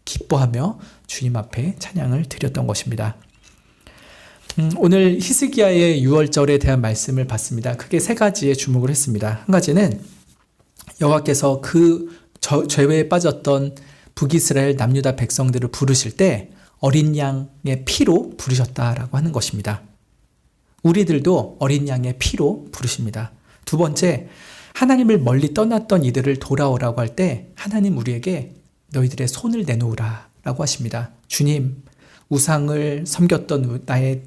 기뻐하며 주님 앞에 찬양을 드렸던 것입니다. 오늘 히스기야의 유월절에 대한 말씀을 봤습니다. 크게 세 가지에 주목을 했습니다. 한 가지는 여호와께서 그 죄에 빠졌던 북이스라엘 남유다 백성들을 부르실 때 어린 양의 피로 부르셨다라고 하는 것입니다. 우리들도 어린 양의 피로 부르십니다. 두 번째, 하나님을 멀리 떠났던 이들을 돌아오라고 할 때 하나님 우리에게 너희들의 손을 내놓으라 라고 하십니다. 주님, 우상을 섬겼던 나의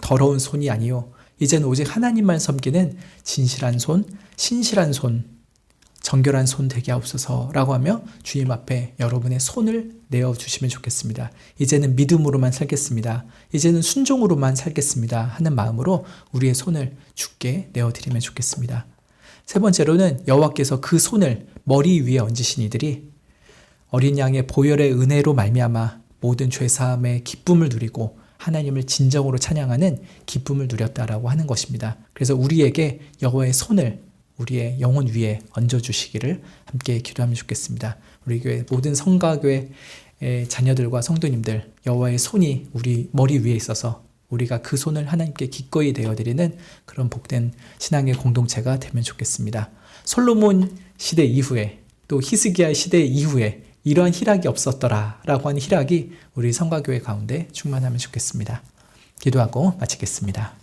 더러운 손이 아니요, 이제는 오직 하나님만 섬기는 진실한 손, 신실한 손, 정결한 손 되게 하옵소서 라고 하며 주님 앞에 여러분의 손을 내어주시면 좋겠습니다. 이제는 믿음으로만 살겠습니다. 이제는 순종으로만 살겠습니다 하는 마음으로 우리의 손을 주께 내어드리면 좋겠습니다. 세 번째로는 여호와께서 그 손을 머리 위에 얹으신 이들이 어린 양의 보혈의 은혜로 말미암아 모든 죄사함의 기쁨을 누리고 하나님을 진정으로 찬양하는 기쁨을 누렸다라고 하는 것입니다. 그래서 우리에게 여호와의 손을 우리의 영혼 위에 얹어주시기를 함께 기도하면 좋겠습니다. 우리 교회 모든 성가교회 자녀들과 성도님들, 여호와의 손이 우리 머리 위에 있어서 우리가 그 손을 하나님께 기꺼이 내어드리는 그런 복된 신앙의 공동체가 되면 좋겠습니다. 솔로몬 시대 이후에 또 히스기야 시대 이후에 이러한 희락이 없었더라 라고 하는 희락이 우리 성가교회 가운데 충만하면 좋겠습니다. 기도하고 마치겠습니다.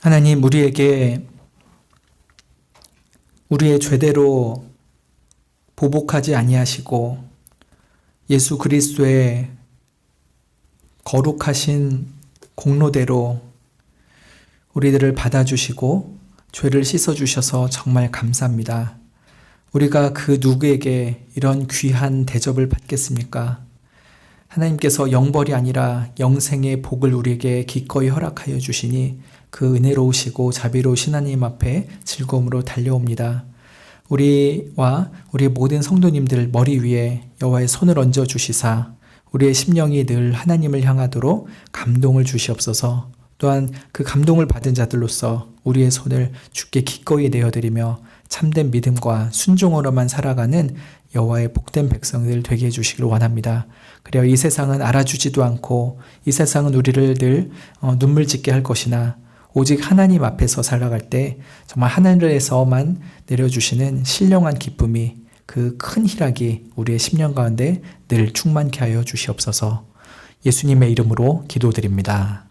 하나님, 우리에게 우리의 죄대로 보복하지 아니하시고 예수 그리스도의 거룩하신 공로대로 우리들을 받아주시고 죄를 씻어주셔서 정말 감사합니다. 우리가 그 누구에게 이런 귀한 대접을 받겠습니까? 하나님께서 영벌이 아니라 영생의 복을 우리에게 기꺼이 허락하여 주시니 그 은혜로우시고 자비로우신 하나님 앞에 즐거움으로 달려옵니다. 우리와 우리 모든 성도님들 머리 위에 여호와의 손을 얹어 주시사 우리의 심령이 늘 하나님을 향하도록 감동을 주시옵소서. 또한 그 감동을 받은 자들로서 우리의 손을 주께 기꺼이 내어드리며 참된 믿음과 순종으로만 살아가는 여호와의 복된 백성들 되게 해주시길 원합니다. 그래야 이 세상은 알아주지도 않고 이 세상은 우리를 늘 눈물 짓게 할 것이나 오직 하나님 앞에서 살아갈 때 정말 하늘에서만 내려주시는 신령한 기쁨이 그 큰 희락이 우리의 심령 가운데 늘 충만케 하여 주시옵소서. 예수님의 이름으로 기도드립니다.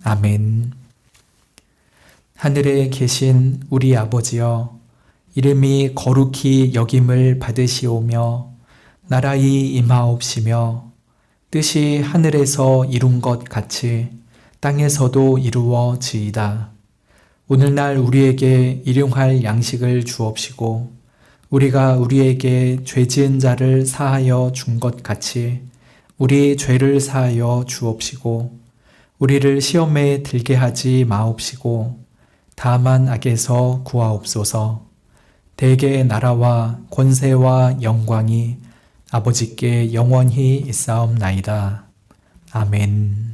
아멘. 하늘에 계신 우리 아버지여, 이름이 거룩히 여김을 받으시오며 나라의 임하옵시며 뜻이 하늘에서 이룬 것 같이 땅에서도 이루어지이다. 오늘날 우리에게 일용할 양식을 주옵시고 우리가 우리에게 죄 지은 자를 사하여 준 것 같이 우리 죄를 사하여 주옵시고 우리를 시험에 들게 하지 마옵시고 다만 악에서 구하옵소서. 대개 나라와 권세와 영광이 아버지께 영원히 있사옵나이다. 아멘.